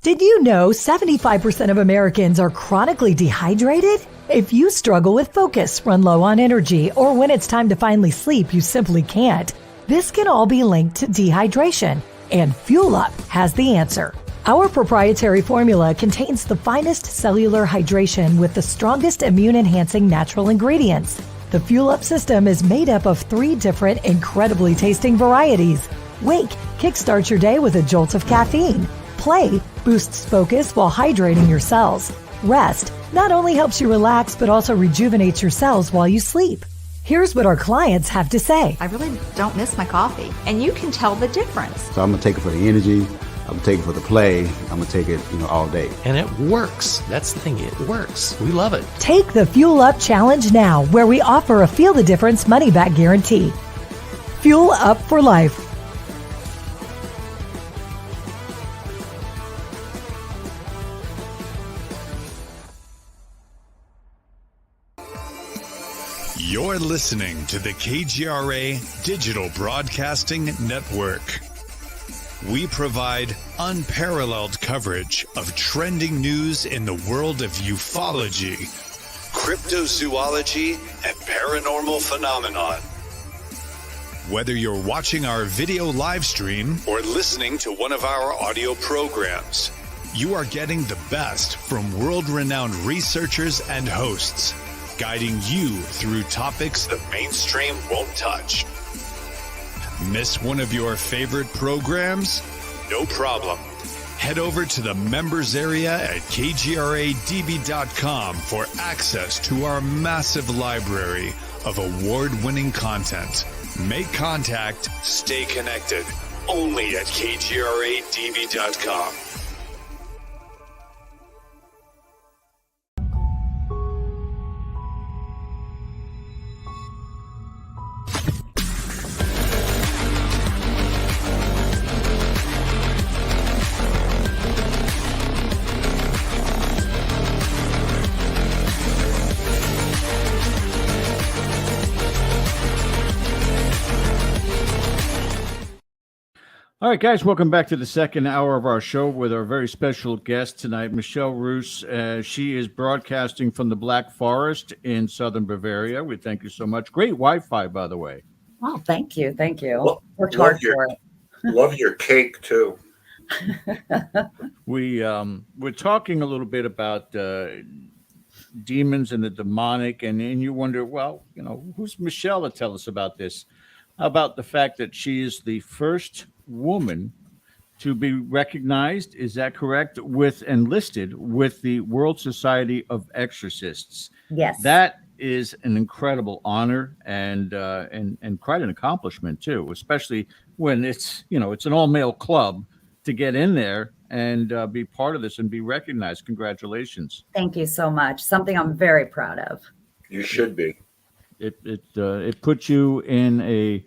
Did you know 75% of Americans are chronically dehydrated? If you struggle with focus, run low on energy, or when it's time to finally sleep, you simply can't, this can all be linked to dehydration, and Fuel Up has the answer. Our proprietary formula contains the finest cellular hydration with the strongest immune-enhancing natural ingredients. The Fuel Up system is made up of 3 different incredibly tasting varieties. Wake kickstarts your day with a jolt of caffeine. Play boosts focus while hydrating your cells. Rest not only helps you relax, but also rejuvenates your cells while you sleep. Here's what our clients have to say. I really don't miss my coffee, and you can tell the difference. So I'm going to take it for the energy, I'm taking for the play. I'm gonna take it, all day. And it works. That's the thing. It works. We love it. Take the Fuel Up Challenge now, where we offer a Feel the Difference money-back guarantee. Fuel Up for life. You're listening to the KGRA Digital Broadcasting Network. We provide unparalleled coverage of trending news in the world of ufology, cryptozoology, and paranormal phenomenon. Whether you're watching our video live stream or listening to one of our audio programs, you are getting the best from world-renowned researchers and hosts, guiding you through topics the mainstream won't touch. Miss one of your favorite programs? No problem. Head over to the members area at kgradb.com for access to our massive library of award-winning content. Make contact, stay connected, only at kgradb.com. All right, guys, welcome back to the second hour of our show with our very special guest tonight, Michelle Roos. She is broadcasting from the Black Forest in southern Bavaria. We thank you so much. Great Wi-Fi, by the way. Oh, thank you. Thank you. Well, Worked hard for it. Love your cake, too. We're talking a little bit about demons and the demonic, and you wonder, well, who's Michelle to tell us about this? How about the fact that she is the first woman to be recognized, is that correct, with and listed with the World Society of Exorcists? Yes. That is an incredible honor and quite an accomplishment too, especially when it's an all-male club to get in there and be part of this and be recognized. Congratulations. Thank you so much. Something I'm very proud of. You should be. It puts you in a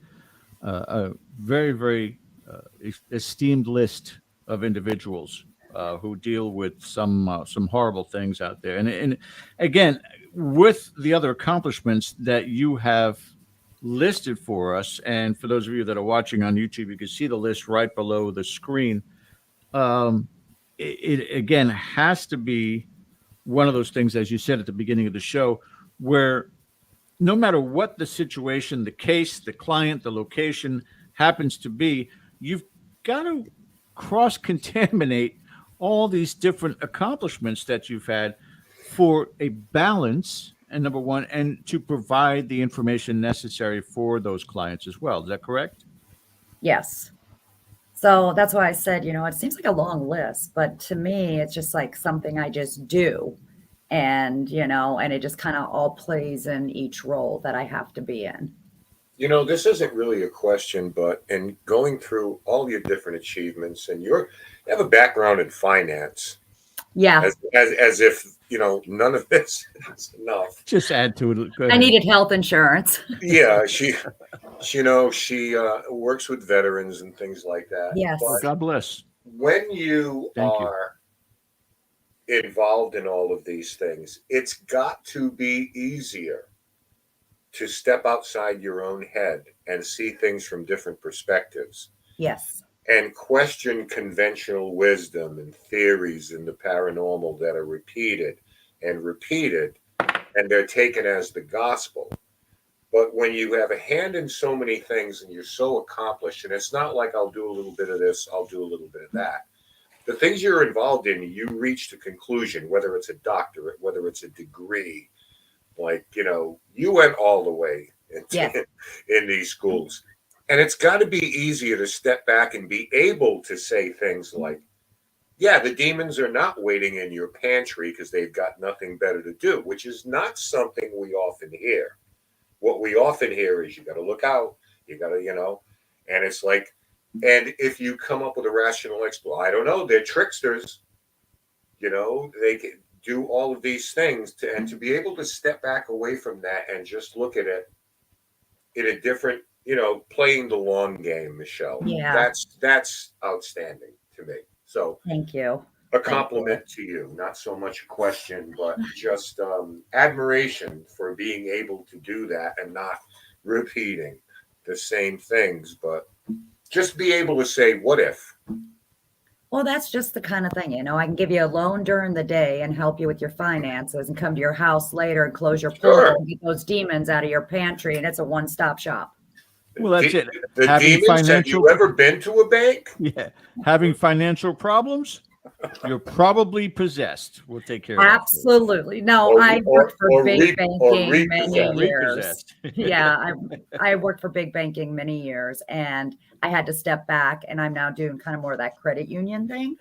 very, very esteemed list of individuals who deal with some horrible things out there. And again, with the other accomplishments that you have listed for us, and for those of you that are watching on YouTube, you can see the list right below the screen. It again has to be one of those things, as you said at the beginning of the show, where no matter what the situation, the case, the client, the location happens to be, you've got to cross-contaminate all these different accomplishments that you've had for a balance, and number one, and to provide the information necessary for those clients as well. Is that correct? Yes. So that's why I said, it seems like a long list, but to me, it's just like something I just do. And, and it just kind of all plays in each role that I have to be in. This isn't really a question, but in going through all your different achievements, and you have a background in finance. Yeah. As if, none of this is enough. Just add to it. I needed health insurance. Yeah. She works with veterans and things like that. Yes. But God bless. When you are involved in all of these things, it's got to be easier to step outside your own head and see things from different perspectives. Yes. And question conventional wisdom and theories in the paranormal that are repeated, and they're taken as the gospel. But when you have a hand in so many things and you're so accomplished, and it's not like I'll do a little bit of this, I'll do a little bit of that. The things you're involved in, you reach the conclusion, whether it's a doctorate, whether it's a degree, like, you went all the way in these schools. And it's got to be easier to step back and be able to say things like, yeah, the demons are not waiting in your pantry because they've got nothing better to do, which is not something we often hear. What we often hear is you got to look out, you got to, and it's like, And if you come up with a rational explanation, I don't know, they're tricksters. You know, they can do all of these things and to be able to step back away from that and just look at it in a different, you know, playing the long game, Michelle. Yeah. That's outstanding to me. So thank you. A compliment to you, not so much a question, but just admiration for being able to do that and not repeating the same things, but just be able to say, what if? Well, that's just the kind of thing, you know, I can give you a loan during the day and help you with your finances and come to your house later and close your portal and get those demons out of your pantry. And it's a one-stop shop. Well, that's it. The Having demons, have you ever been to a bank? Yeah. Having financial problems, you're probably possessed. We'll take care of that. Absolutely. No, I worked for big banking many years. Yeah, I worked for big banking many years, and I had to step back, and I'm now doing kind of more of that credit union thing,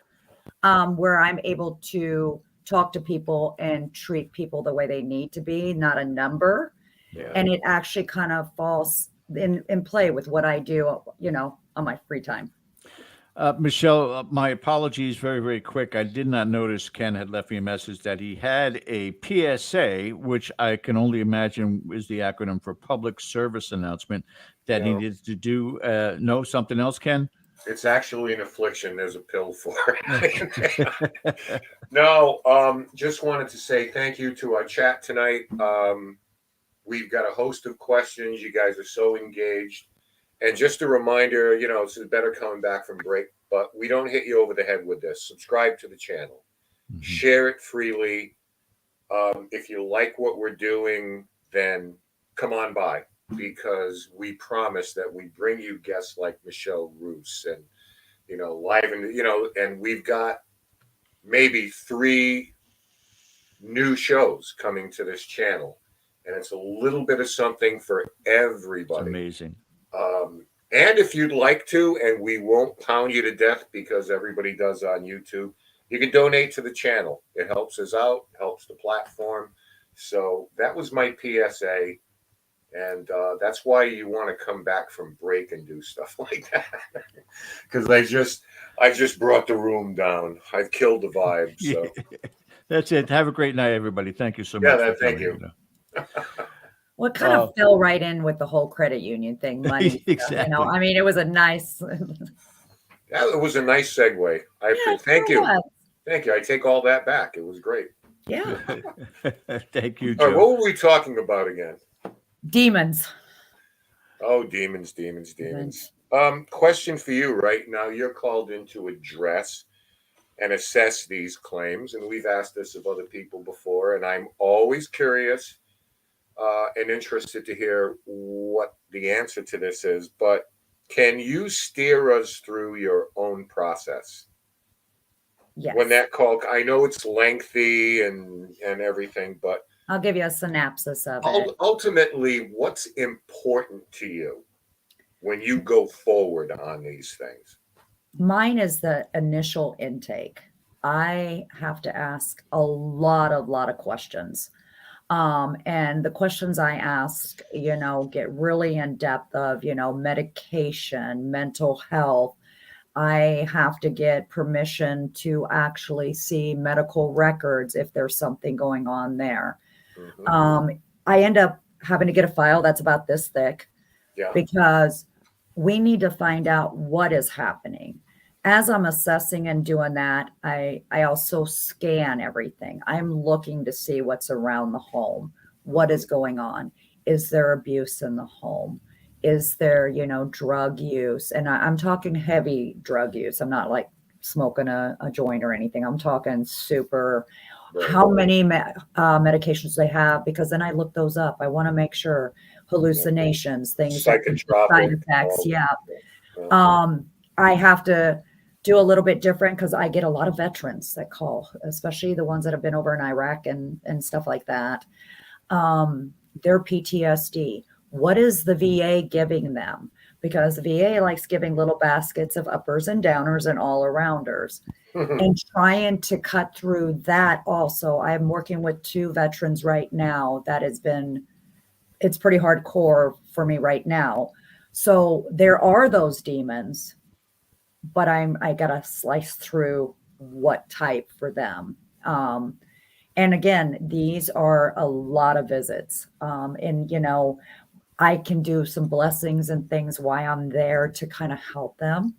where I'm able to talk to people and treat people the way they need to be, not a number. Yeah. And it actually kind of falls in play with what I do, you know, on my free time. Michelle, my apologies very, very quick. I did not notice Ken had left me a message that he had a PSA, which I can only imagine is the acronym for public service announcement that he needs to do. No, something else, Ken? It's actually an affliction. There's a pill for it. No, just wanted to say thank you to our chat tonight. We've got a host of questions. You guys are so engaged. And just a reminder, you know, it's better coming back from break, but we don't hit you over the head with this. Subscribe to the channel. Mm-hmm. Share it freely. If you like what we're doing, then come on by, because we promise that we bring you guests like Michelle Roos and, you know, live and, you know, and we've got maybe 3 new shows coming to this channel. And it's a little bit of something for everybody. It's amazing. And if you'd like to, and we won't pound you to death because everybody does on YouTube, you can donate to the channel. It helps us out, helps the platform. So that was my PSA. And that's why you want to come back from break and do stuff like that. Because I just brought the room down. I've killed the vibe. So that's it. Have a great night, everybody. Thank you so much. Yeah, thank you. Well, it kind of fell right in with the whole credit union thing, money. Exactly. You know, I mean, it was a nice. Yeah, it was a nice segue. Thank you. Thank you. I take all that back. It was great. Yeah. Thank you, Joe. All right, what were we talking about again? Demons. Oh, demons. Question for you right now. You're called in to address and assess these claims, and we've asked this of other people before, and I'm always curious and interested to hear what the answer to this is, but can you steer us through your own process? Yes. When that call, I know it's lengthy and everything, but I'll give you a synopsis of it. Ultimately, what's important to you when you go forward on these things? Mine is the initial intake. I have to ask a lot of questions. And the questions I ask, you know, get really in depth of, you know, medication, mental health. I have to get permission to actually see medical records if there's something going on there. Mm-hmm. I end up having to get a file that's about this thick, because we need to find out what is happening. As I'm assessing and doing that, I also scan everything. I'm looking to see what's around the home. What is going on? Is there abuse in the home? Is there, you know, drug use? And I'm talking heavy drug use. I'm not like smoking a joint or anything. I'm talking super, how many medications they have, because then I look those up. I want to make sure hallucinations, things, psychotropic, side effects. Yeah. I have to do a little bit different because I get a lot of veterans that call, especially the ones that have been over in Iraq and stuff like that. Their PTSD. What is the VA giving them? Because the VA likes giving little baskets of uppers and downers and all arounders. And trying to cut through that also. I'm working with 2 veterans right now that it's pretty hardcore for me right now. So there are those demons. but I gotta slice through what type for them. And again, these are a lot of visits. And I can do some blessings and things while I'm there to kind of help them,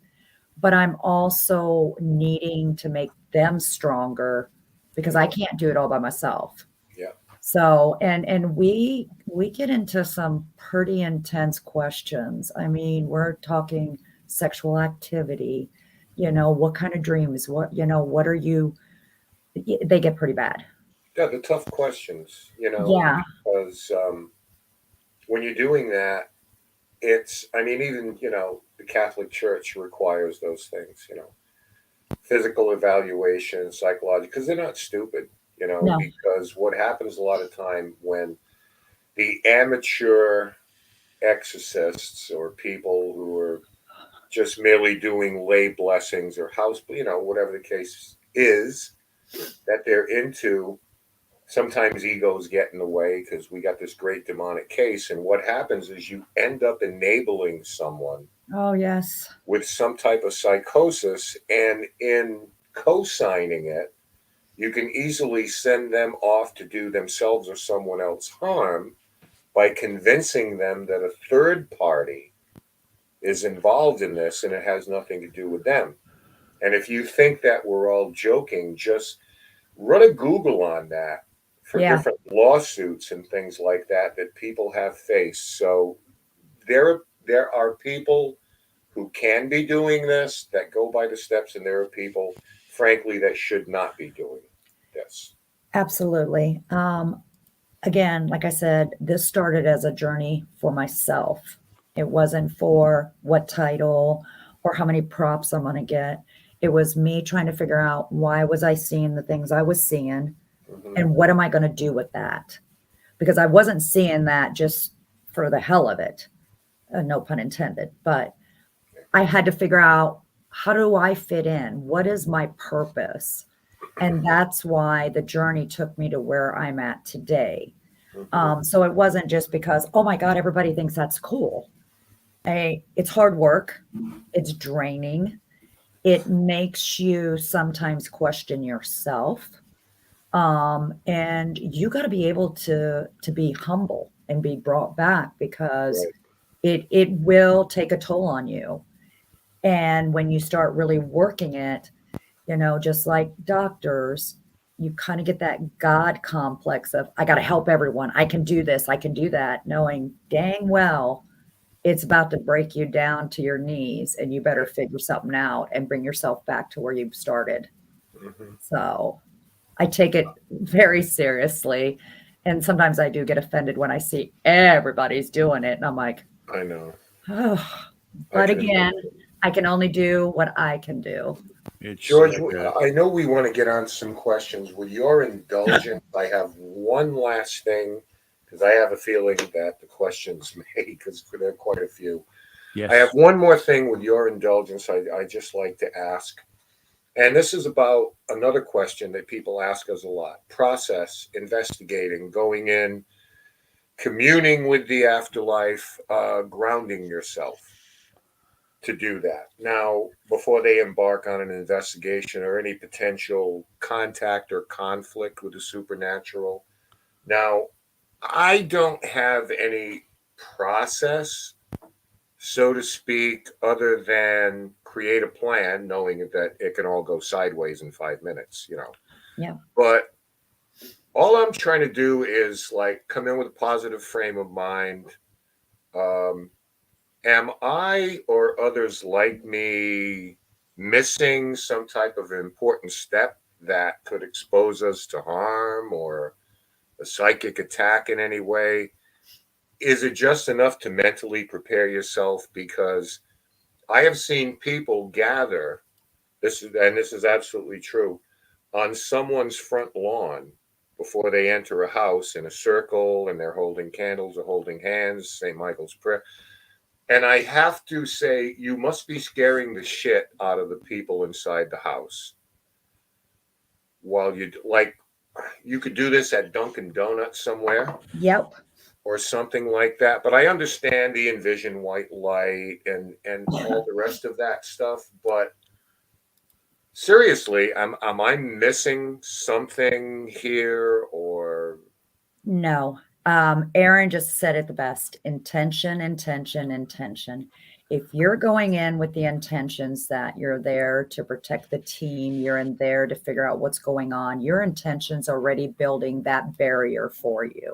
but I'm also needing to make them stronger because I can't do it all by myself. Yeah. So, and we get into some pretty intense questions. I mean, we're talking sexual activity, what kind of dreams, what are you, they get pretty bad. Yeah, the tough questions, Yeah. because when you're doing that, I mean, even, the Catholic Church requires those things, physical evaluation, psychological, because they're not stupid, No. because what happens a lot of time when the amateur exorcists or people who are just merely doing lay blessings or house, whatever the case is that they're into, sometimes egos get in the way because we got this great demonic case. And what happens is you end up enabling someone Oh, yes. with some type of psychosis, and in co-signing it, you can easily send them off to do themselves or someone else harm by convincing them that a third party is involved in this and it has nothing to do with them. And if you think that we're all joking, just run a Google on that for Yeah. different lawsuits and things like that people have faced. So there are people who can be doing this that go by the steps, and there are people, frankly, that should not be doing this. Absolutely. Again, like I said, this started as a journey for myself. It wasn't for what title or how many props I'm going to get. It was me trying to figure out why was I seeing the things I was seeing, and what am I going to do with that? Because I wasn't seeing that just for the hell of it. No pun intended, but I had to figure out, how do I fit in? What is my purpose? And that's why the journey took me to where I'm at today. So it wasn't just because, oh my God, everybody thinks that's cool. It's hard work. It's draining. It makes you sometimes question yourself. And you got to be able to be humble and be brought back, because it will take a toll on you. And when you start really working it, just like doctors, you kind of get that God complex of, I got to help everyone. I can do this. I can do that. Knowing dang well, it's about to break you down to your knees, and you better figure something out and bring yourself back to where you started. So I take it very seriously. And sometimes I do get offended when I see everybody's doing it. And I'm like, I know. Oh. But again, I can only do what I can do. George, I know we want to get on some questions. With your indulgence, I have one last thing, because I have a feeling that the questions may, because there are quite a few. Yes. I have one more thing with your indulgence I just like to ask. And this is about another question that people ask us a lot. Process, investigating, going in, communing with the afterlife, grounding yourself to do that. Now, before they embark on an investigation or any potential contact or conflict with the supernatural. Now, I don't have any process, so to speak, other than create a plan, knowing that it can all go sideways in 5 minutes, Yeah. But all I'm trying to do is come in with a positive frame of mind. Am I or others like me missing some type of important step that could expose us to harm or a psychic attack in any way? Is it just enough to mentally prepare yourself? Because I have seen people gather, this is absolutely true, on someone's front lawn before they enter a house in a circle, and they're holding candles or holding hands, St. Michael's prayer. And I have to say, you must be scaring the shit out of the people inside the house. While you could do this at Dunkin' Donuts somewhere. Yep. or something like that. But I understand the envision white light and all the rest of that stuff. But seriously, am I missing something here or? No. Aaron just said it the best. Intention, intention, intention. If you're going in with the intentions that you're there to protect the team, you're in there to figure out what's going on, your intentions already building that barrier for you.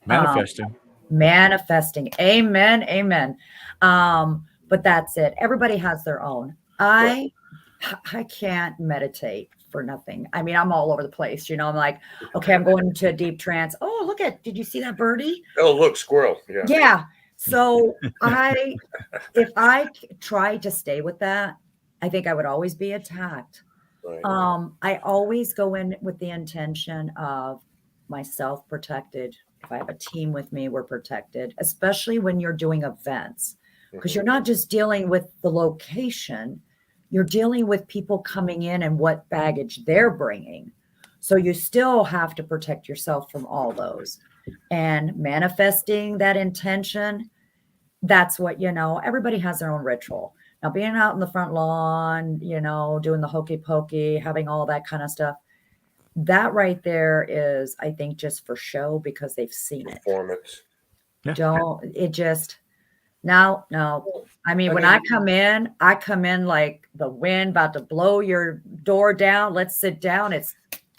Manifesting. Manifesting. Amen. Amen. But that's it. Everybody has their own. I can't meditate for nothing. I mean, I'm all over the place. I'm like, okay, I'm going into a deep trance. Oh, did you see that birdie? Oh, look, squirrel. Yeah. Yeah. So if I tried to stay with that, I think I would always be attacked. Right. I always go in with the intention of myself protected. If I have a team with me, we're protected, especially when you're doing events, because you're not just dealing with the location, you're dealing with people coming in and what baggage they're bringing. So you still have to protect yourself from all those. And manifesting that intention, that's what, everybody has their own ritual. Now, being out in the front lawn, doing the hokey pokey, having all that kind of stuff, that right there is, I think, just for show because they've seen it. Performance. No. I mean, when I come in like the wind about to blow your door down. Let's sit down. It's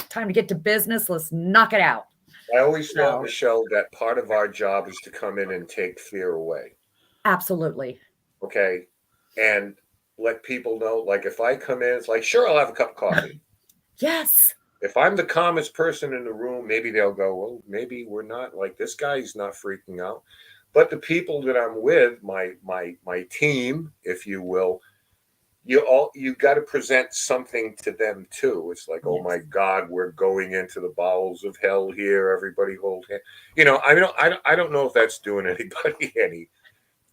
time to get to business. Let's knock it out. I always thought, Michelle, that part of our job is to come in and take fear away. Absolutely. Okay. And let people know, like, if I come in, it's like, sure, I'll have a cup of coffee. Yes. If I'm the calmest person in the room, maybe they'll go, well, maybe we're not, like, this guy's not freaking out. But the people that I'm with, my team, if you will, you got to present something to them too. It's like, oh my God, we're going into the bowels of hell here. Everybody hold hands. I don't know if that's doing anybody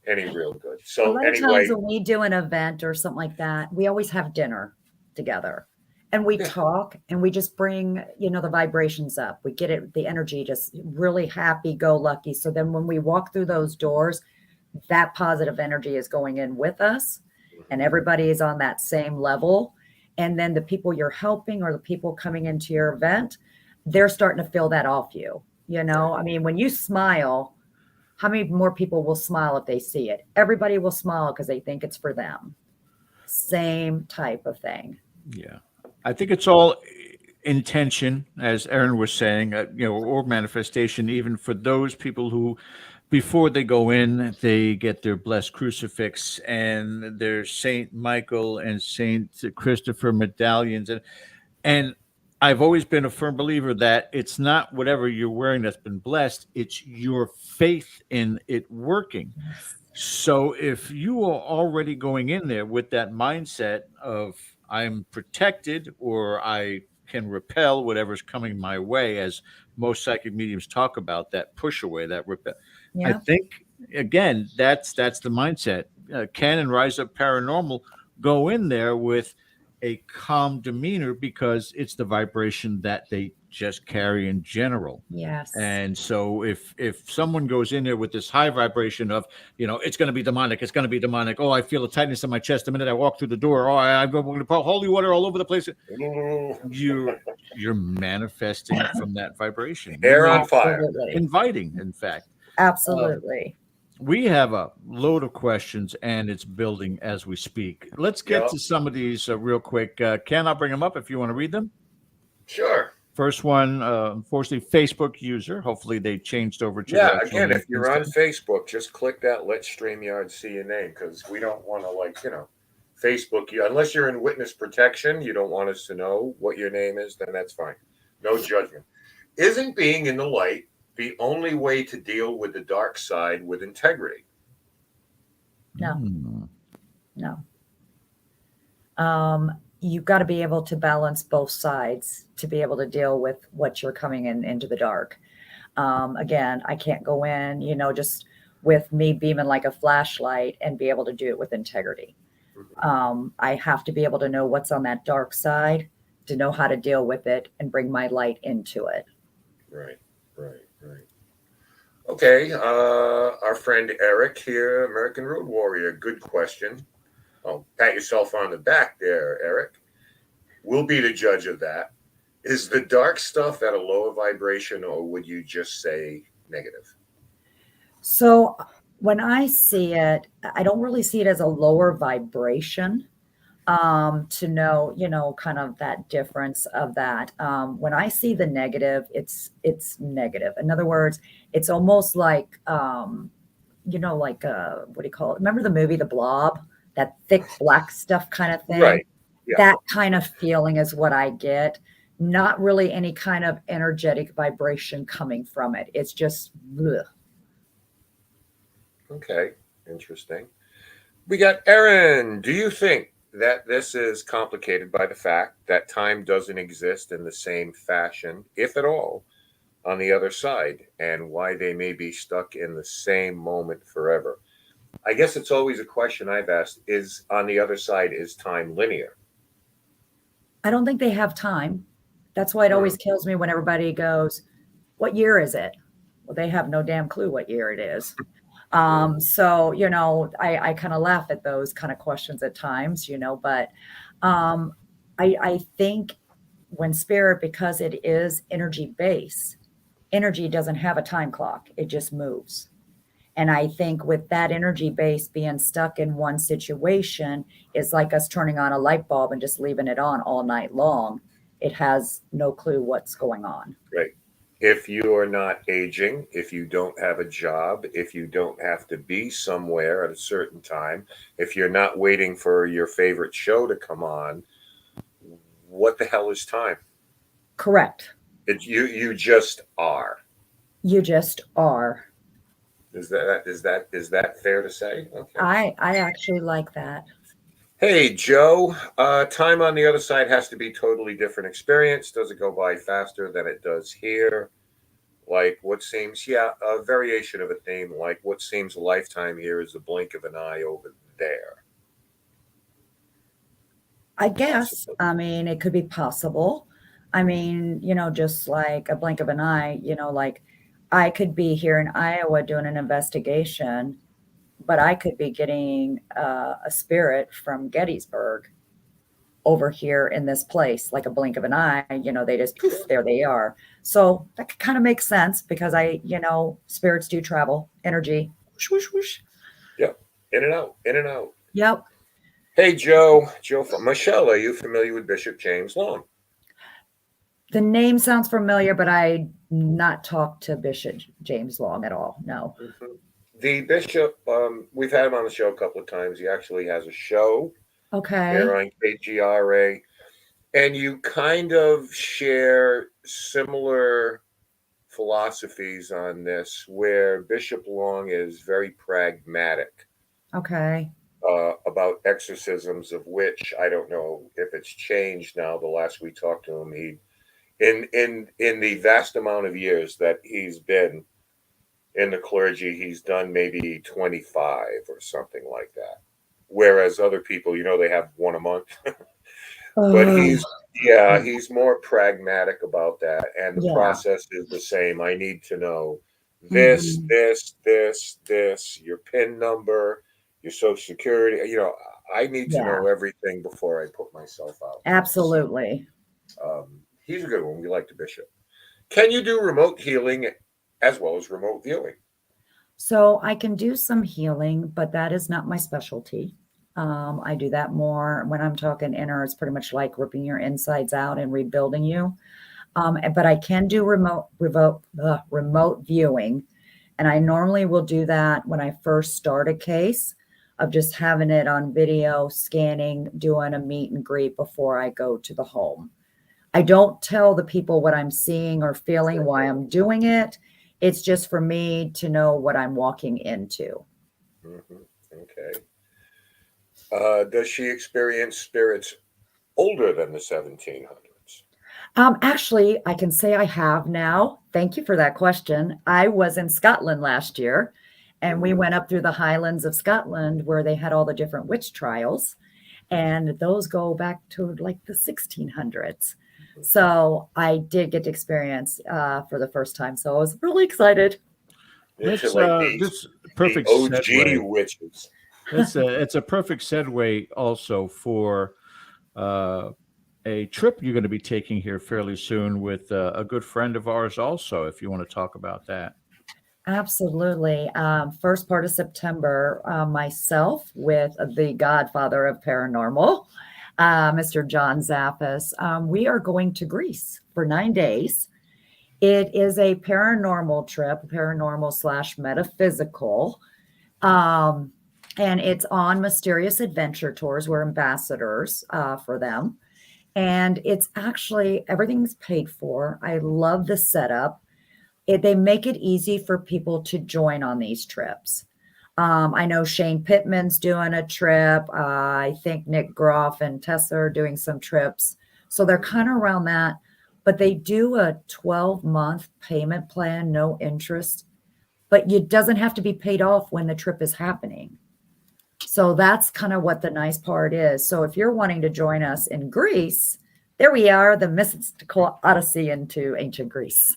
any real good. So a lot anyway, of times when we do an event or something like that, we always have dinner together. And we talk and we just bring, the vibrations up. We get it, the energy just really happy-go-lucky. So then when we walk through those doors, that positive energy is going in with us and everybody is on that same level. And then the people you're helping or the people coming into your event, they're starting to feel that off you. I mean, when you smile, how many more people will smile if they see it? Everybody will smile because they think it's for them. Same type of thing. Yeah. I think it's all intention, as Aaron was saying, or manifestation, even for those people who, before they go in, they get their blessed crucifix and their Saint Michael and Saint Christopher medallions. And I've always been a firm believer that it's not whatever you're wearing that's been blessed, it's your faith in it working. So if you are already going in there with that mindset of I'm protected or I can repel whatever's coming my way, as most psychic mediums talk about, that push away, that repel. Yeah. I think, again, that's the mindset. Ken and Rise Up Paranormal go in there with a calm demeanor because it's the vibration that they just carry in general. Yes. And so if someone goes in there with this high vibration of, it's going to be demonic, it's going to be demonic. Oh, I feel a tightness in my chest the minute I walk through the door. Oh, I'm going to pour holy water all over the place. You're manifesting from that vibration. Air on fire. Inviting, in fact. Absolutely. We have a load of questions, and it's building as we speak. Let's get to some of these real quick. Ken, I'll bring them up if you want to read them. Sure. First one, unfortunately, Facebook user. Hopefully they changed over to again, if you're on Facebook, just click that Let StreamYard see your name, because we don't want to, Facebook you. Unless you're in witness protection, you don't want us to know what your name is, then that's fine. No judgment. Isn't being in the light the only way to deal with the dark side with integrity? No. You've got to be able to balance both sides to be able to deal with what you're coming into the dark. Again, I can't go in, just with me beaming like a flashlight and be able to do it with integrity. I have to be able to know what's on that dark side to know how to deal with it and bring my light into it. Right. Okay, our friend Eric here, American Road Warrior. Good question. Oh, pat yourself on the back there, Eric. We'll be the judge of that. Is the dark stuff at a lower vibration, or would you just say negative? So when I see it, I don't really see it as a lower vibration. To know, kind of that difference of that. When I see the negative, it's negative. In other words, it's almost like, like what do you call it? Remember the movie The Blob? That thick black stuff kind of thing. Right. Yeah. That kind of feeling is what I get. Not really any kind of energetic vibration coming from it. It's just, bleh. Okay, interesting. We got Aaron. Do you think that this is complicated by the fact that time doesn't exist in the same fashion, if at all, on the other side, and why they may be stuck in the same moment forever? I guess it's always a question I've asked, is on the other side, is time linear? I don't think they have time. That's why it always kills me when everybody goes, what year is it? Well, they have no damn clue what year it is. So, I kind of laugh at those kind of questions at times, but I think when spirit, because it is energy based, energy doesn't have a time clock. It just moves. And I think with that energy base being stuck in one situation is like us turning on a light bulb and just leaving it on all night long. It has no clue what's going on. Right. If you are not aging, if you don't have a job, if you don't have to be somewhere at a certain time, if you're not waiting for your favorite show to come on, what the hell is time? Correct. You just are. You just are. Is that fair to say? Okay. I actually like that. Hey, Joe, time on the other side has to be totally different experience. Does it go by faster than it does here? Like what seems, a variation of a theme, like what seems a lifetime here is a blink of an eye over there. I guess, it could be possible. Just like a blink of an eye, like I could be here in Iowa doing an investigation, but I could be getting a spirit from Gettysburg over here in this place, like a blink of an eye, they just, poof, there they are. So that kind of makes sense because spirits do travel, energy, whoosh, whoosh, whoosh. Yep. In and out, in and out. Yep. Hey, Joe, Michelle, are you familiar with Bishop James Long? The name sounds familiar, but I not talked to Bishop James Long at all. No. Mm-hmm. The bishop, we've had him on the show a couple of times. He actually has a show here on KGRA, and you kind of share similar philosophies on this, where Bishop Long is very pragmatic. Okay. About exorcisms, of which I don't know if it's changed now. The last we talked to him, he in the vast amount of years that he's been in the clergy, he's done maybe 25 or something like that. Whereas other people, they have one a month. But he's more pragmatic about that. And the process is the same. I need to know this, this, your PIN number, your social security. I need to know everything before I put myself out. Absolutely. He's a good one. We like the bishop. Can you do remote healing as well as remote viewing? So I can do some healing, but that is not my specialty. I do that more when I'm talking inner. It's pretty much like ripping your insides out and rebuilding you. But I can do remote viewing. And I normally will do that when I first start a case, of just having it on video, scanning, doing a meet and greet before I go to the home. I don't tell the people what I'm seeing or feeling, why I'm doing it. It's just for me to know what I'm walking into. Mm-hmm. Okay. Does she experience spirits older than the 1700s? Actually, I can say I have now. Thank you for that question. I was in Scotland last year, and we went up through the Highlands of Scotland where they had all the different witch trials, and those go back to like the 1600s. So I did get to experience for the first time. So I was really excited. Into Let's like this the perfect OG segue. witches. It's a perfect segue also for a trip you're going to be taking here fairly soon with a good friend of ours also, if you want to talk about that. Absolutely. First part of September, myself with the godfather of paranormal, Mr. John Zappis, we are going to Greece for 9 days. It is a paranormal trip, paranormal / metaphysical. And it's on Mysterious Adventure Tours. We're ambassadors for them. And it's actually, everything's paid for. I love the setup. They make it easy for people to join on these trips. I know Shane Pittman's doing a trip. I think Nick Groff and Tessa are doing some trips. So they're kind of around that. But they do a 12-month payment plan, no interest. But it doesn't have to be paid off when the trip is happening. So that's kind of what the nice part is. So if you're wanting to join us in Greece, there we are, the mystical odyssey into ancient Greece.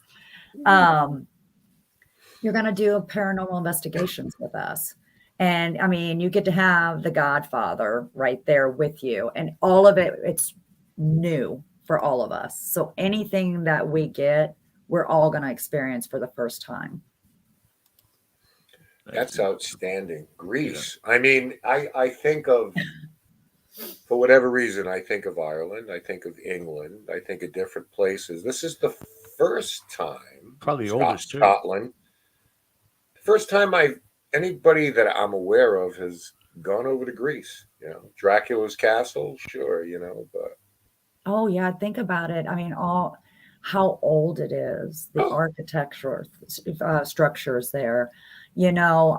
You're going to do paranormal investigations with us. And I mean, you get to have the Godfather right there with you. And all of it, it's new for all of us. So anything that we get, we're all going to experience for the first time. That's outstanding. Greece. Yeah. I mean, I think of, for whatever reason, I think of Ireland. I think of England. I think of different places. This is the first time. Probably oldest too. Scotland. First time anybody that I'm aware of has gone over to Greece. You know, Dracula's castle, sure, you know, but. Oh yeah, think about it. I mean, how old it is, the architecture structures there. You know,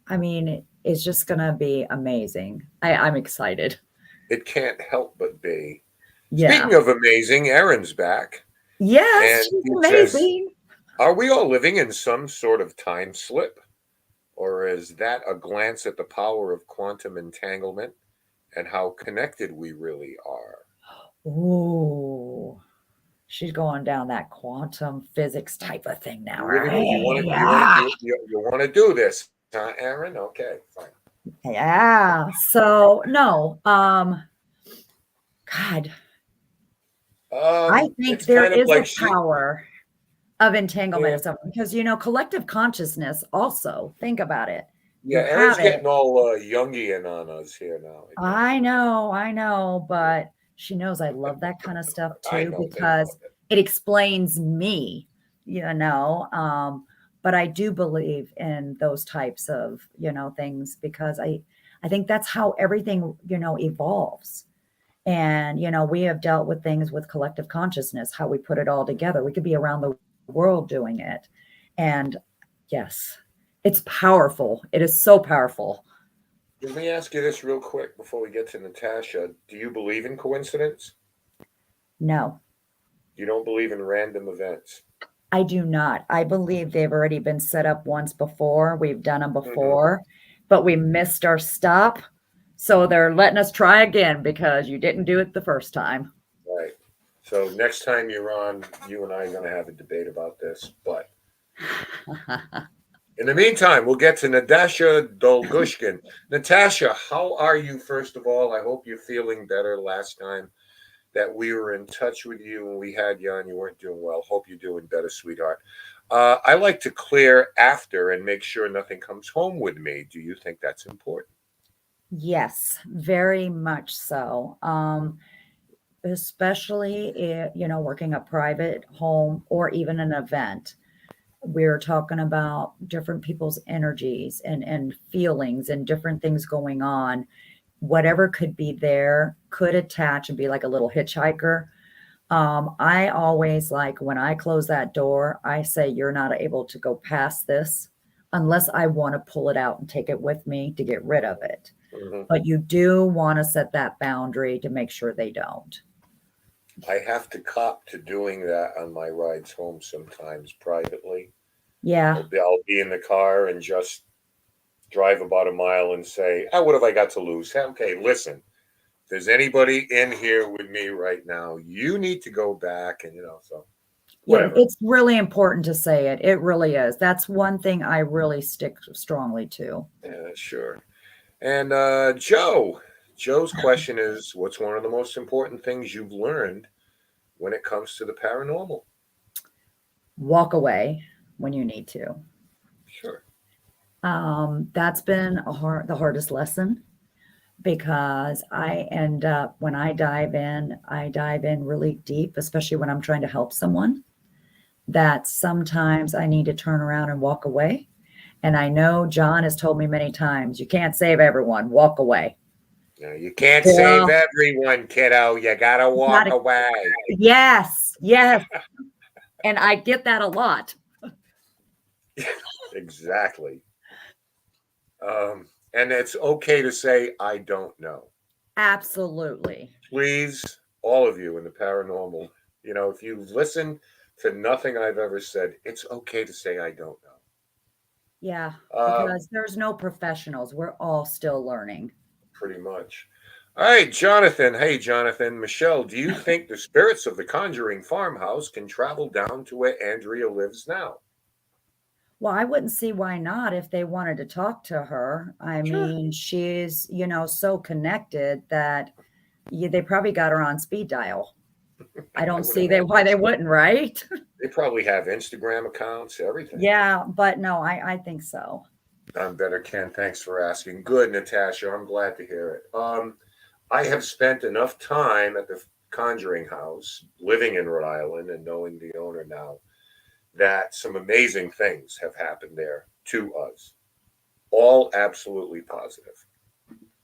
I mean, it's just going to be amazing. I'm excited. It can't help but be. Yeah. Speaking of amazing, Erin's back. Yes, she's amazing. Are we all living in some sort of time slip? Or is that a glance at the power of quantum entanglement and how connected we really are? Ooh. She's going down that quantum physics type of thing now, right? You want to do this, huh, Erin? Okay, fine. Yeah. So no, God. I think there is a power of entanglement of something because collective consciousness. Also, think about it. Yeah, Erin's getting all Jungian on us here now. I know, but she knows I love that kind of stuff too because it explains me, but I do believe in those types of, things because I think that's how everything, evolves. And, we have dealt with things with collective consciousness, how we put it all together. We could be around the world doing it. And yes, it's powerful. It is so powerful. Let me ask you this real quick before we get to Natasha. Do you believe in coincidence? No. You don't believe in random events? I do not. I believe they've already been set up once before. We've done them before, but we missed our stop. So they're letting us try again because you didn't do it the first time. Right. So next time you're on, you and I are going to have a debate about this. But in the meantime, we'll get to Natasha Dolgushkin. Natasha, how are you, first of all? I hope you're feeling better. Last time that we were in touch with you and we had you on, you weren't doing well. Hope you're doing better, sweetheart. I like to clear after and make sure nothing comes home with me. Do you think that's important? Yes, very much so. Especially, working a private home or even an event. We're talking about different people's energies and feelings and different things going on. Whatever could be there could attach and be like a little hitchhiker. I always when I close that door, I say, you're not able to go past this unless I want to pull it out and take it with me to get rid of it. But you do want to set that boundary to make sure they don't. I have to cop to doing that on my rides home sometimes privately. Yeah. I'll be in the car and just drive about a mile and say, what have I got to lose? Okay, listen, if there's anybody in here with me right now, you need to go back. And, so Yeah, whatever. it's really important to say it. It really is. That's one thing I really stick strongly to. Yeah, sure. And Joe's question is, what's one of the most important things you've learned when it comes to the paranormal? Walk away when you need to. Sure. That's been the hardest lesson, because I end up, when I dive in really deep, especially when I'm trying to help someone, that sometimes I need to turn around and walk away. And I know John has told me many times, you can't save everyone, walk away. No, you can't Well, save everyone, kiddo. You gotta walk away. Yes, yes. And I get that a lot. Exactly. And it's okay to say, I don't know. Absolutely. Please, all of you in the paranormal, if you listen to nothing I've ever said, it's okay to say, I don't know. Yeah, because there's no professionals. We're all still learning. Pretty much. All right, Jonathan. Hey, Jonathan. Michelle, do you think the spirits of the Conjuring farmhouse can travel down to where Andrea lives now? Well, I wouldn't see why not if they wanted to talk to her. I mean, she's, so connected that they probably got her on speed dial. I don't see why they wouldn't, right? They probably have Instagram accounts, everything. Yeah, but no, I think so. I'm better, Ken. Thanks for asking. Good, Natasha. I'm glad to hear it. I have spent enough time at the Conjuring house, living in Rhode Island and knowing the owner now, that some amazing things have happened there to us. All absolutely positive.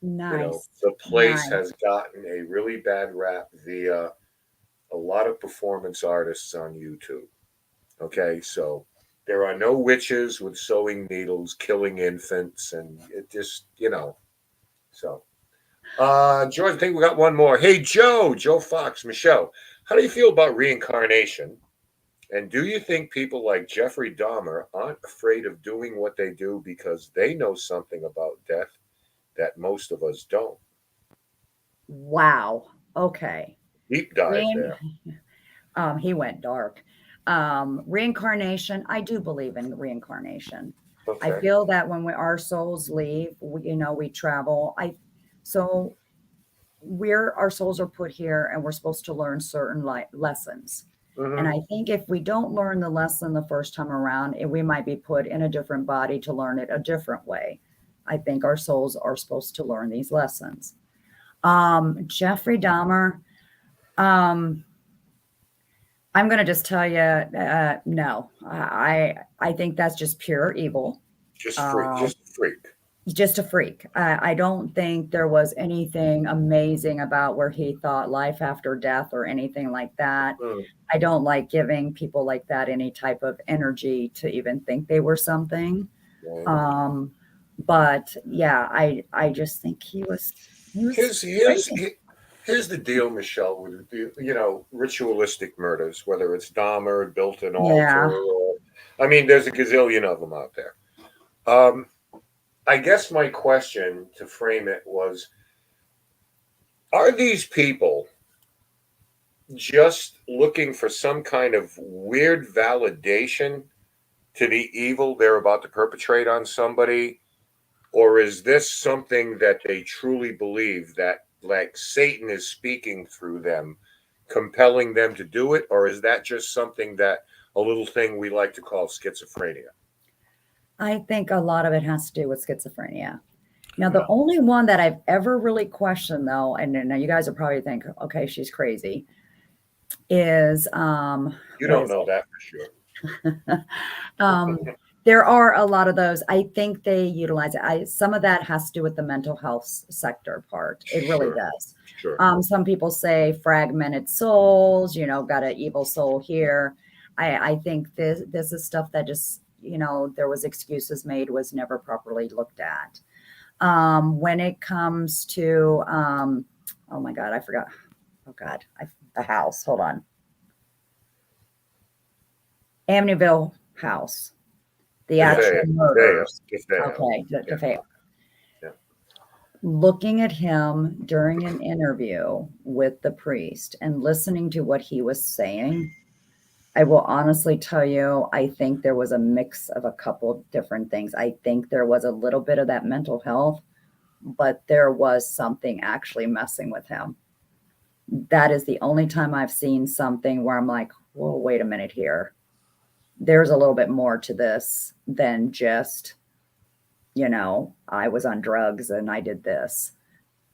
Nice. The place has gotten a really bad rap via a lot of performance artists on YouTube. Okay, so there are no witches with sewing needles killing infants, and it just, So, George, I think we got one more. Hey, Joe Fox, Michelle, how do you feel about reincarnation? And do you think people like Jeffrey Dahmer aren't afraid of doing what they do because they know something about death that most of us don't? Wow. Okay. Deep dive there. He went dark. Reincarnation, I do believe in reincarnation. Okay. I feel that when our souls leave, we travel. Our souls are put here and we're supposed to learn certain lessons. Mm-hmm. And I think if we don't learn the lesson the first time around, we might be put in a different body to learn it a different way. I think our souls are supposed to learn these lessons. Jeffrey Dahmer, I'm going to just tell you, no. I think that's just pure evil. Just a freak. Just a freak. I don't think there was anything amazing about where he thought life after death or anything like that. I don't like giving people like that any type of energy to even think they were something. But yeah, I just think he was Here's the deal, Michelle, with ritualistic murders, whether it's Dahmer, built an altar, or, there's a gazillion of them out there. I guess my question to frame it was, are these people just looking for some kind of weird validation to the evil they're about to perpetrate on somebody? Or is this something that they truly believe, that like Satan is speaking through them, compelling them to do it? Or is that just something that a little thing we like to call schizophrenia? I think a lot of it has to do with schizophrenia. Now, the only one that I've ever really questioned, though, and now you guys will probably think, okay, she's crazy, is you don't know that for sure. There are a lot of those. I think they utilize it. Some of that has to do with the mental health sector part. It really does. Sure. Some people say fragmented souls, got an evil soul here. I think this is stuff that just, there was excuses made, was never properly looked at. When it comes to, oh my God, I forgot. Oh God, the house. Hold on. Amityville house. The actual murders. Okay, DeFeo. Yeah. Looking at him during an interview with the priest and listening to what he was saying, I will honestly tell you, I think there was a mix of a couple different things. I think there was a little bit of that mental health, but there was something actually messing with him. That is the only time I've seen something where I'm like, whoa, wait a minute here. There's a little bit more to this than just, I was on drugs and I did this.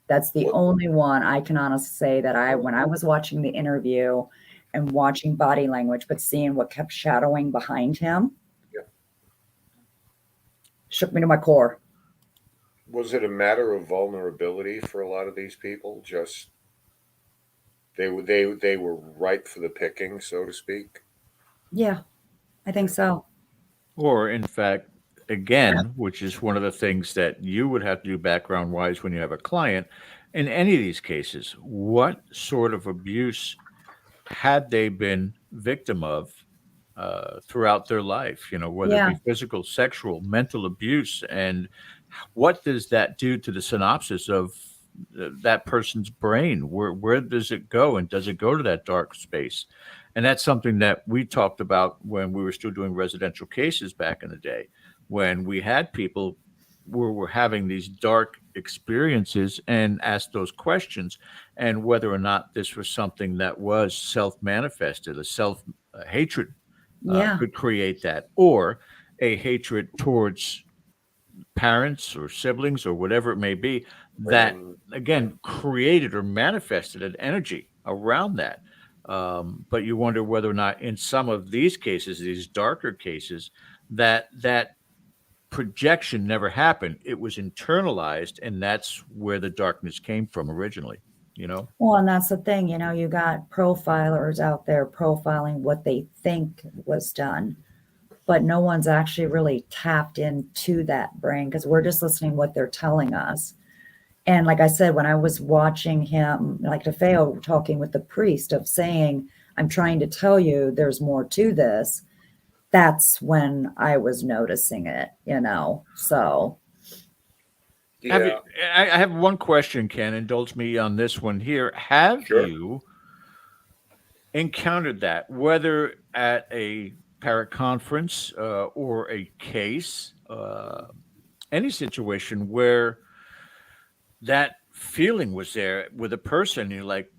That's the only one I can honestly say that when I was watching the interview and watching body language, but seeing what kept shadowing behind him, shook me to my core. Was it a matter of vulnerability for a lot of these people? Just they were ripe for the picking, so to speak. Yeah, I think so. Or, in fact, again, which is one of the things that you would have to do background wise when you have a client, in any of these cases, what sort of abuse had they been victim of throughout their life? Whether it be physical, sexual, mental abuse, and what does that do to the synopsis of that person's brain? Where does it go, and does it go to that dark space? And that's something that we talked about when we were still doing residential cases back in the day, when we had people who were having these dark experiences and asked those questions, and whether or not this was something that was self-manifested, a self-hatred could create that, or a hatred towards parents or siblings or whatever it may be, that again created or manifested an energy around that. But you wonder whether or not in some of these cases, these darker cases, that projection never happened. It was internalized, and that's where the darkness came from originally. Well, and that's the thing, you got profilers out there profiling what they think was done, but no one's actually really tapped into that brain, because we're just listening what they're telling us. And like I said, when I was watching him, like DeFeo talking with the priest of saying, I'm trying to tell you there's more to this, that's when I was noticing it, so. Yeah. I have one question, Ken. Indulge me on this one here. Have you encountered that, whether at a paraconference or a case, any situation where that feeling was there with a person, you're like,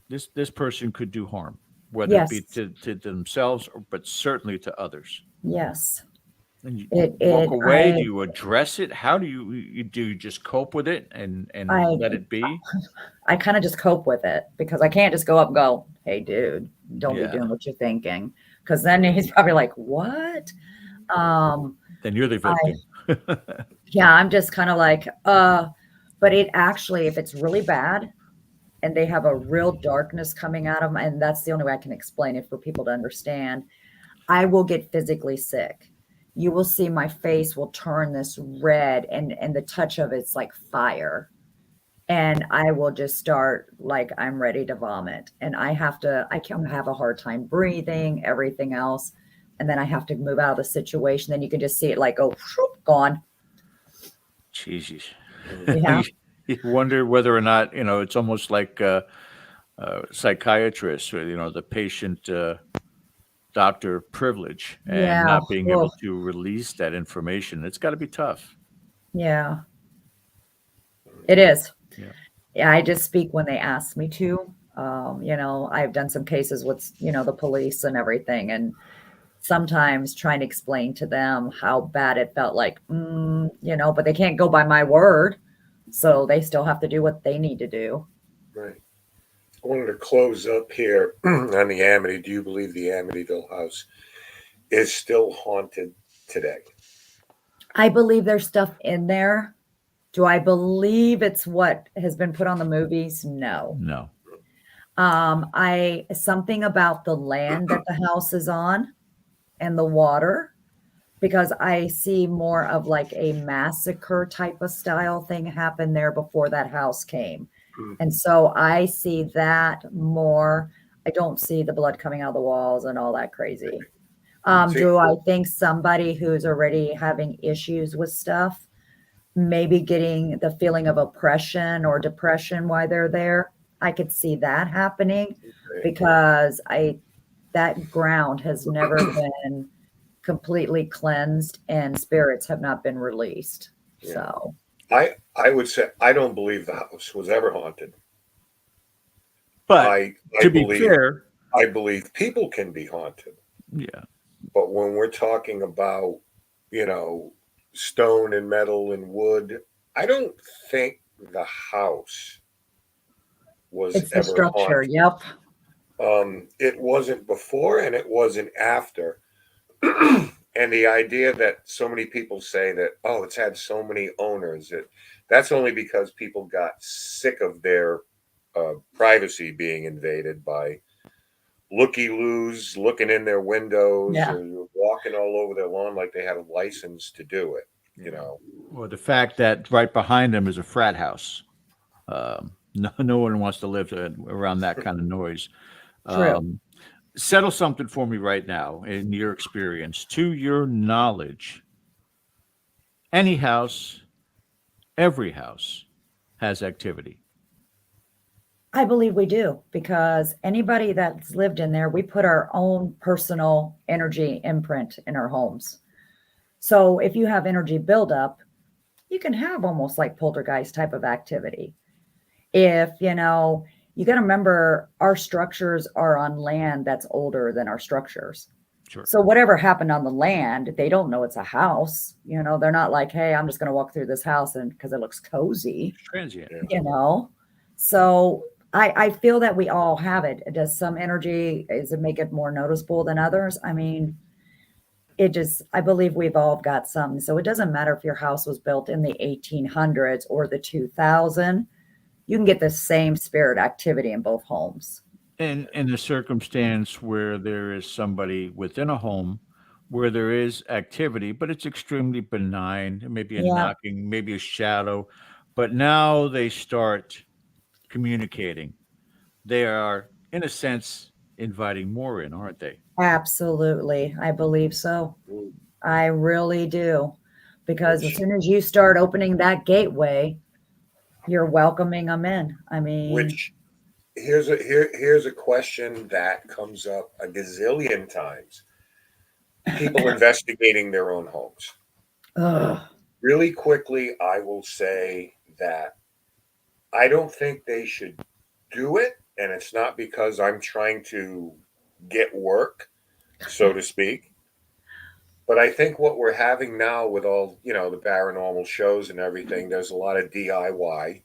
this person could do harm, whether it be to themselves, but certainly to others? Yes. And you walk away? Do you address it? How do you just cope with it and let it be? I kind of just cope with it, because I can't just go up and go, hey, dude, don't be doing what you're thinking. Because then he's probably like, what? Then you're the victim. I'm just kind of like, but it actually, if it's really bad and they have a real darkness coming out of them, and that's the only way I can explain it for people to understand, I will get physically sick. You will see my face will turn this red, and the touch of it's like fire. And I will just start like I'm ready to vomit. And I can have a hard time breathing, everything else. And then I have to move out of the situation. Then you can just see it like, oh, whoop, gone. Jesus. Yeah. You wonder whether or not, it's almost like psychiatrists, or, the patient doctor privilege, and not being able to release that information. It's got to be tough. Yeah, it is. Yeah, I just speak when they ask me to. I've done some cases with, the police and everything, and sometimes trying to explain to them how bad it felt, like, but they can't go by my word, so they still have to do what they need to do. Right. I wanted to close up here on the Amity. Do you believe the Amityville house is still haunted today? I believe there's stuff in there. Do I believe it's what has been put on the movies? No. Something about the land that the house is on and the water, because I see more of like a massacre type of style thing happen there before that house came. And so I see that more. I don't see the blood coming out of the walls and all that crazy. Do I think somebody who's already having issues with stuff, maybe getting the feeling of oppression or depression while they're there? I could see that happening, because that ground has never been completely cleansed and spirits have not been released. Yeah. So I would say I don't believe the house was ever haunted. But I to be believe fair, I believe people can be haunted. yeah. But when we're talking about, you know, stone and metal and wood, I don't think the house was it's the ever structure. haunted. Yep. It wasn't before and it wasn't after. And the idea that so many people say that, oh, it's had so many owners, that's only because people got sick of their privacy being invaded by looky-loos looking in their windows Yeah. or walking all over their lawn like they had a license to do it, you know. Or the fact that right behind them is a frat house. No one wants to live around that kind of noise. True. Settle something for me right now in your experience. To your knowledge, any house, every house has activity. I believe we do, because anybody that's lived in there, we put our own personal energy imprint in our homes. So if you have energy buildup, you can have almost like poltergeist type of activity. If, you know, you got to remember our structures are on land that's older than our structures. Sure. So whatever happened on the land, they don't know it's a house. You know, they're not like, hey, I'm just going to walk through this house and because it looks cozy, Transient. you know. So I feel that we all have it. Does some energy, does it make it more noticeable than others? I mean, I believe we've all got some. So it doesn't matter if your house was built in the 1800s or the 2000, you can get the same spirit activity in both homes. And in a circumstance where there is somebody within a home where there is activity, but it's extremely benign, maybe a Yeah, knocking, maybe a shadow, but now they start communicating. They are, in a sense, inviting more in, aren't they? absolutely. I believe so. I really do. Because as Which soon as you start opening that gateway, you're welcoming them in. I mean, which here's a question that comes up a gazillion times. People investigating their own homes. ugh, Really quickly, I will say that I don't think they should do it, and it's not because I'm trying to get work, so to speak. But I think what we're having now with all, you know, the paranormal shows and everything, there's a lot of DIY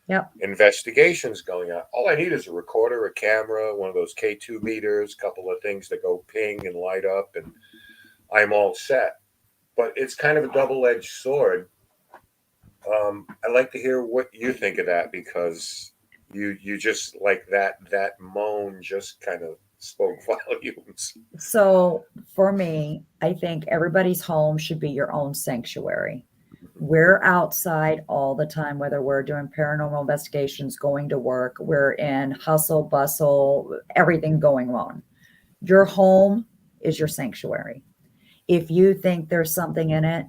yep, investigations going on. All I need is a recorder, a camera, one of those K2 meters, a couple of things that go ping and light up, and I'm all set. But it's kind of a double-edged sword. I'd like to hear what you think of that, because you just like that moan just kind of spoke volumes. So for me, I think everybody's home should be your own sanctuary. We're outside all the time, whether we're doing paranormal investigations, going to work, we're in hustle, bustle, everything going on. Your home is your sanctuary. If you think there's something in it,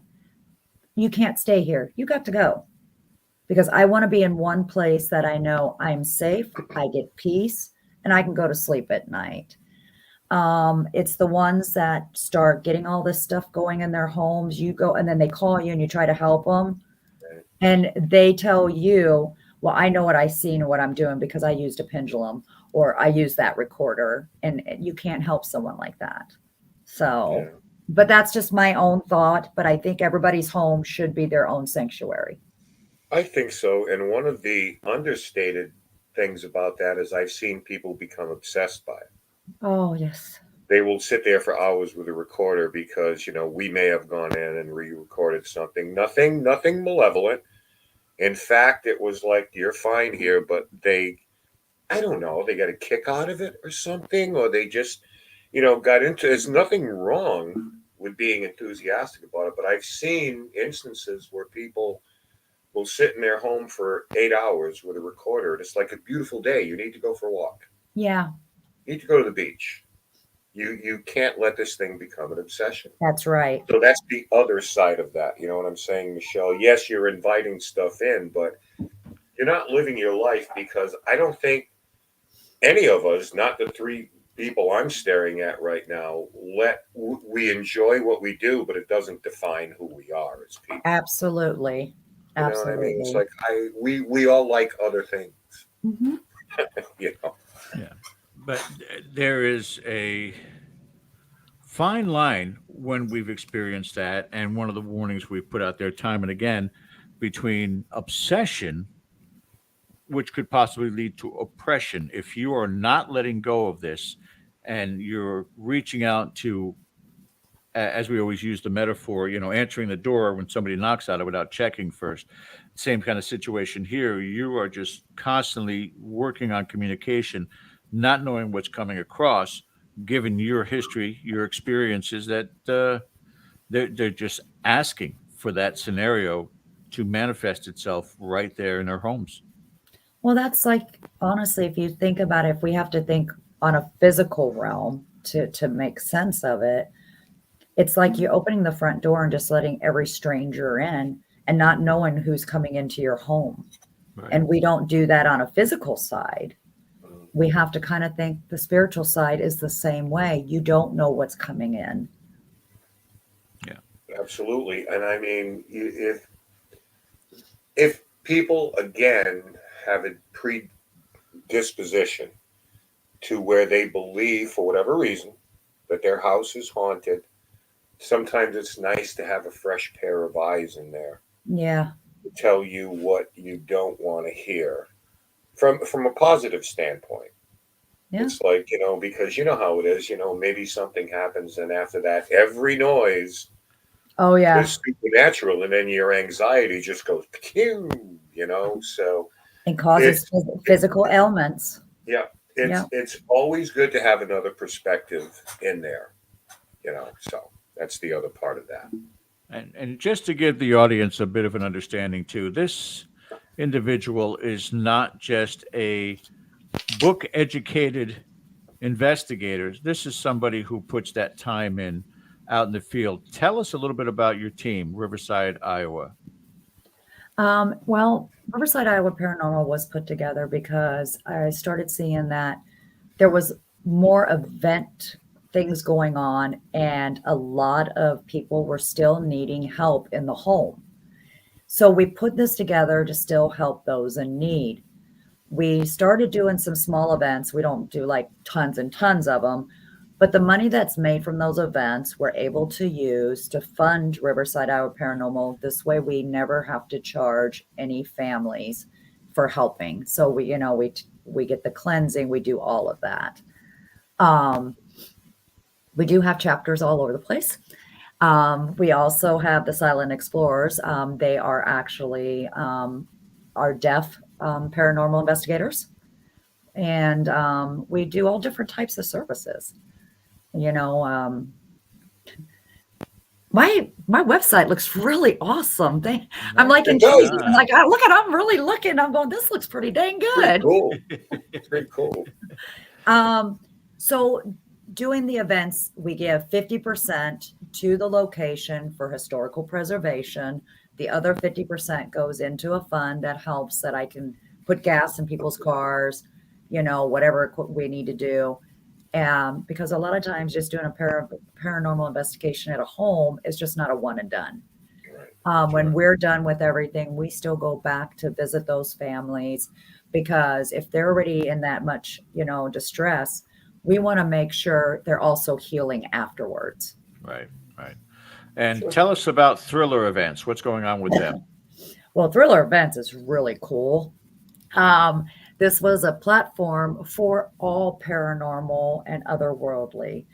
you can't stay here. You got to go. Because I want to be in one place that I know I'm safe, I get peace, and I can go to sleep at night. It's the ones that start getting all this stuff going in their homes. You go and then they call you and you try to help them. And they tell you, well, I know what I seen and what I'm doing because I used a pendulum or I used that recorder. And you can't help someone like that. So, but that's just my own thought. But I think everybody's home should be their own sanctuary. I think so. And one of the understated things about that is I've seen people become obsessed by it. Oh, yes. They will sit there for hours with a recorder because, you know, we may have gone in and re-recorded something. Nothing malevolent. In fact, it was like, you're fine here, but I don't know, they got a kick out of it or something, or they just, you know, got into, there's nothing wrong with being enthusiastic about it, but I've seen instances where people will sit in their home for 8 hours with a recorder. It's like a beautiful day. You need to go for a walk. Yeah. You need to go to the beach. You can't let this thing become an obsession. That's right. So that's the other side of that. You know what I'm saying, Michelle? Yes, you're inviting stuff in, but you're not living your life, because I don't think any of us, not the three people I'm staring at right now, we enjoy what we do, but it doesn't define who we are as people. Absolutely. You know what I mean? It's like we all like other things. Mm-hmm. You know? Yeah. But there is a fine line when we've experienced that, and one of the warnings we've put out there time and again, between obsession, which could possibly lead to oppression. If you are not letting go of this and you're reaching out to, as we always use the metaphor, answering the door when somebody knocks at it without checking first. Same kind of situation here. You are just constantly working on communication, not knowing what's coming across, given your history, your experiences, that they're just asking for that scenario to manifest itself right there in their homes. Well, that's like, honestly, if you think about it, if we have to think on a physical realm to make sense of it, it's like you're opening the front door and just letting every stranger in and not knowing who's coming into your home. Right. And we don't do that on a physical side. We have to kind of think the spiritual side is the same way. You don't know what's coming in. Yeah, absolutely. And I mean, if people, again, have a predisposition to where they believe, for whatever reason, that their house is haunted, sometimes it's nice to have a fresh pair of eyes in there. Yeah. To tell you what you don't want to hear from a positive standpoint. Yeah. It's like, because you know how it is, maybe something happens and after that, every noise is supernatural, and then your anxiety just goes, so. And causes physical ailments. Yeah. It's always good to have another perspective in there, so that's the other part of that. And just to give the audience a bit of an understanding too, this individual is not just a book-educated investigator. This is somebody who puts that time in out in the field. Tell us a little bit about your team, Riverside, Iowa. Well, Riverside, Iowa Paranormal was put together because I started seeing that there was more event things going on, and a lot of people were still needing help in the home. So we put this together to still help those in need. We started doing some small events. We don't do like tons and tons of them, but the money that's made from those events, we're able to use to fund Riverside, Iowa Paranormal. This way we never have to charge any families for helping. So we get the cleansing, we do all of that. We do have chapters all over the place. We also have the Silent Explorers. They are actually our deaf paranormal investigators. And we do all different types of services. My website looks really awesome. I'm like intrigued. I'm like, I'm really looking. I'm going, this looks pretty dang good. Pretty cool. So doing the events, we give 50% to the location for historical preservation. The other 50% goes into a fund that helps that I can put gas in people's cars, whatever we need to do. Because a lot of times just doing a paranormal investigation at a home is just not a one and done. When we're done with everything, we still go back to visit those families, because if they're already in that much, distress, we want to make sure they're also healing afterwards. Right. And tell us about Thriller Events. What's going on with them? Well, Thriller Events is really cool. This was a platform for all paranormal and otherworldly.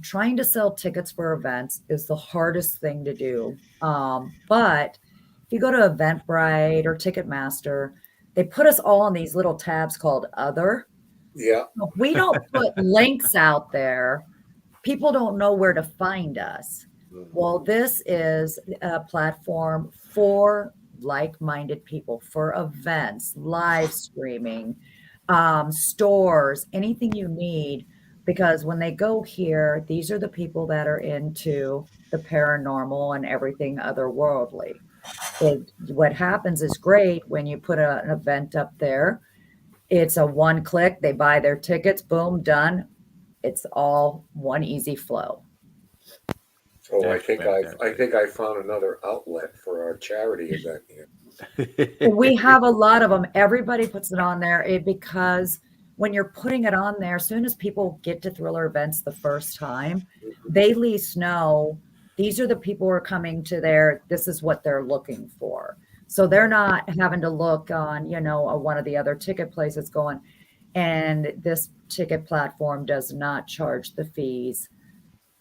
Trying to sell tickets for events is the hardest thing to do. But if you go to Eventbrite or Ticketmaster, they put us all on these little tabs called Other. Yeah. We don't put links out there. People don't know where to find us. Well, this is a platform for like-minded people, for events, live streaming, stores, anything you need, because when they go here, these are the people that are into the paranormal and everything otherworldly. What happens is great when you put an event up there. It's a one click, they buy their tickets, boom, done. it's all one easy flow. Oh, That's I think I found another outlet for our charity event here. We have a lot of them. Everybody puts it on there because when you're putting it on there, as soon as people get to thriller events the first time, they at least know these are the people who are coming to there. This is what they're looking for. So they're not having to look on, one of the other ticket places going, and this ticket platform does not charge the fees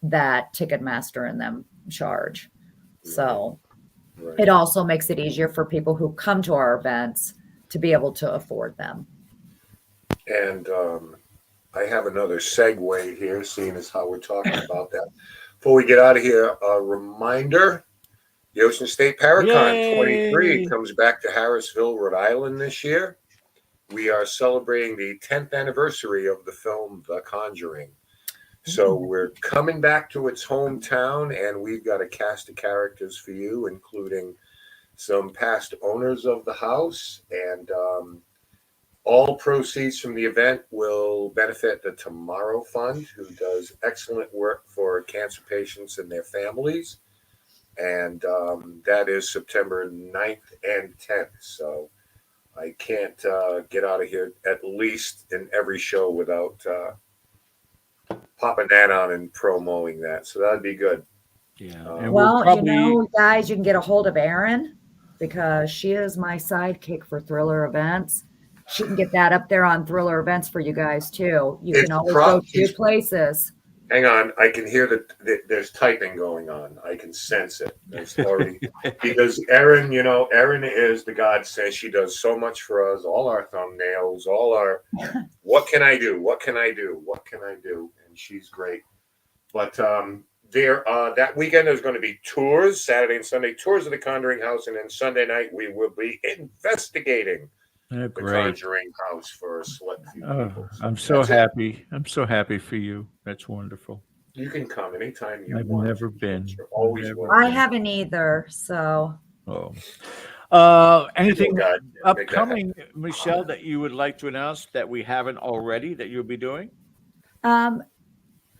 that Ticketmaster and them charge. So it also makes it easier for people who come to our events to be able to afford them. And I have another segue here, seeing as how we're talking about that. Before we get out of here, a reminder, the Ocean State Paracon 23 comes back to Harrisville, Rhode Island this year. We are celebrating the 10th anniversary of the film The Conjuring. So we're coming back to its hometown, and we've got a cast of characters for you, including some past owners of the house. And all proceeds from the event will benefit the Tomorrow Fund, who does excellent work for cancer patients and their families. And that is September 9th and 10th. So I can't get out of here at least in every show without popping that on and promoting that. So that'd be good. Yeah. Well, guys, you can get a hold of Erin because she is my sidekick for Thriller events. She can get that up there on Thriller events for you guys too. You can always go to places. Hang on, I can hear that there's typing going on. I can sense it. There's already because Erin, Erin is the godsend. She does so much for us. All our thumbnails, all our what can I do? What can I do? What can I do? And she's great. But that weekend there's going to be tours, Saturday and Sunday, tours of the Conjuring House, and then Sunday night we will be investigating the Conjuring House for a select few people. I'm so happy. I'm so happy for you. That's wonderful. You can come anytime you I've want. never been. You're always I haven't either. So. Anything upcoming, Michelle, that you would like to announce that we haven't already that you'll be doing?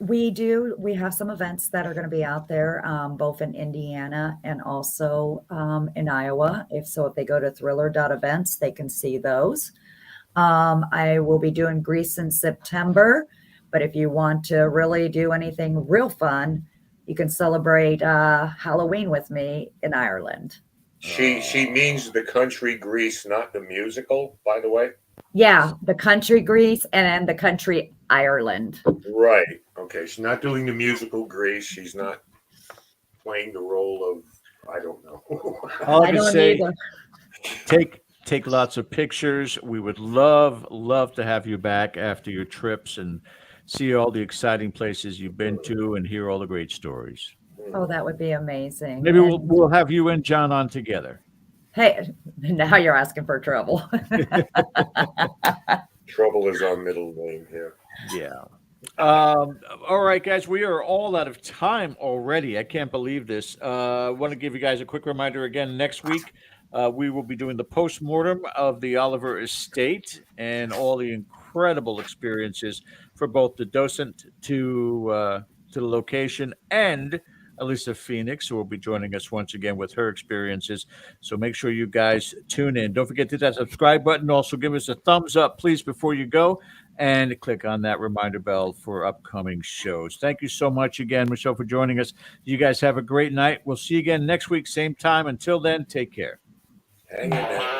We do. We have some events that are going to be out there, both in Indiana and also in Iowa. If they go to thriller.events, they can see those. I will be doing Greece in September, but if you want to really do anything real fun, you can celebrate Halloween with me in Ireland. She means the country Greece, not the musical, by the way. Yeah, the country Greece and the country Ireland. Right. Okay. She's not doing the musical Greece. She's not playing the role of, I don't know. All I can say, take lots of pictures. We would love to have you back after your trips and see all the exciting places you've been to and hear all the great stories. Oh, that would be amazing. Maybe we'll have you and John on together. Hey, now you're asking for trouble. Trouble is our middle name here. Yeah. All right, guys, we are all out of time already. I can't believe this. I want to give you guys a quick reminder again. Next week, we will be doing the postmortem of the Oliver estate and all the incredible experiences for both the docent to the location and Elisa Phoenix, who will be joining us once again with her experiences. So make sure you guys tune in. Don't forget to hit that subscribe button. Also give us a thumbs up, please, before you go, and click on that reminder bell for upcoming shows. Thank you so much again, Michelle, for joining us. You guys have a great night. We'll see you again next week, same time. Until then, take care. Hang in there.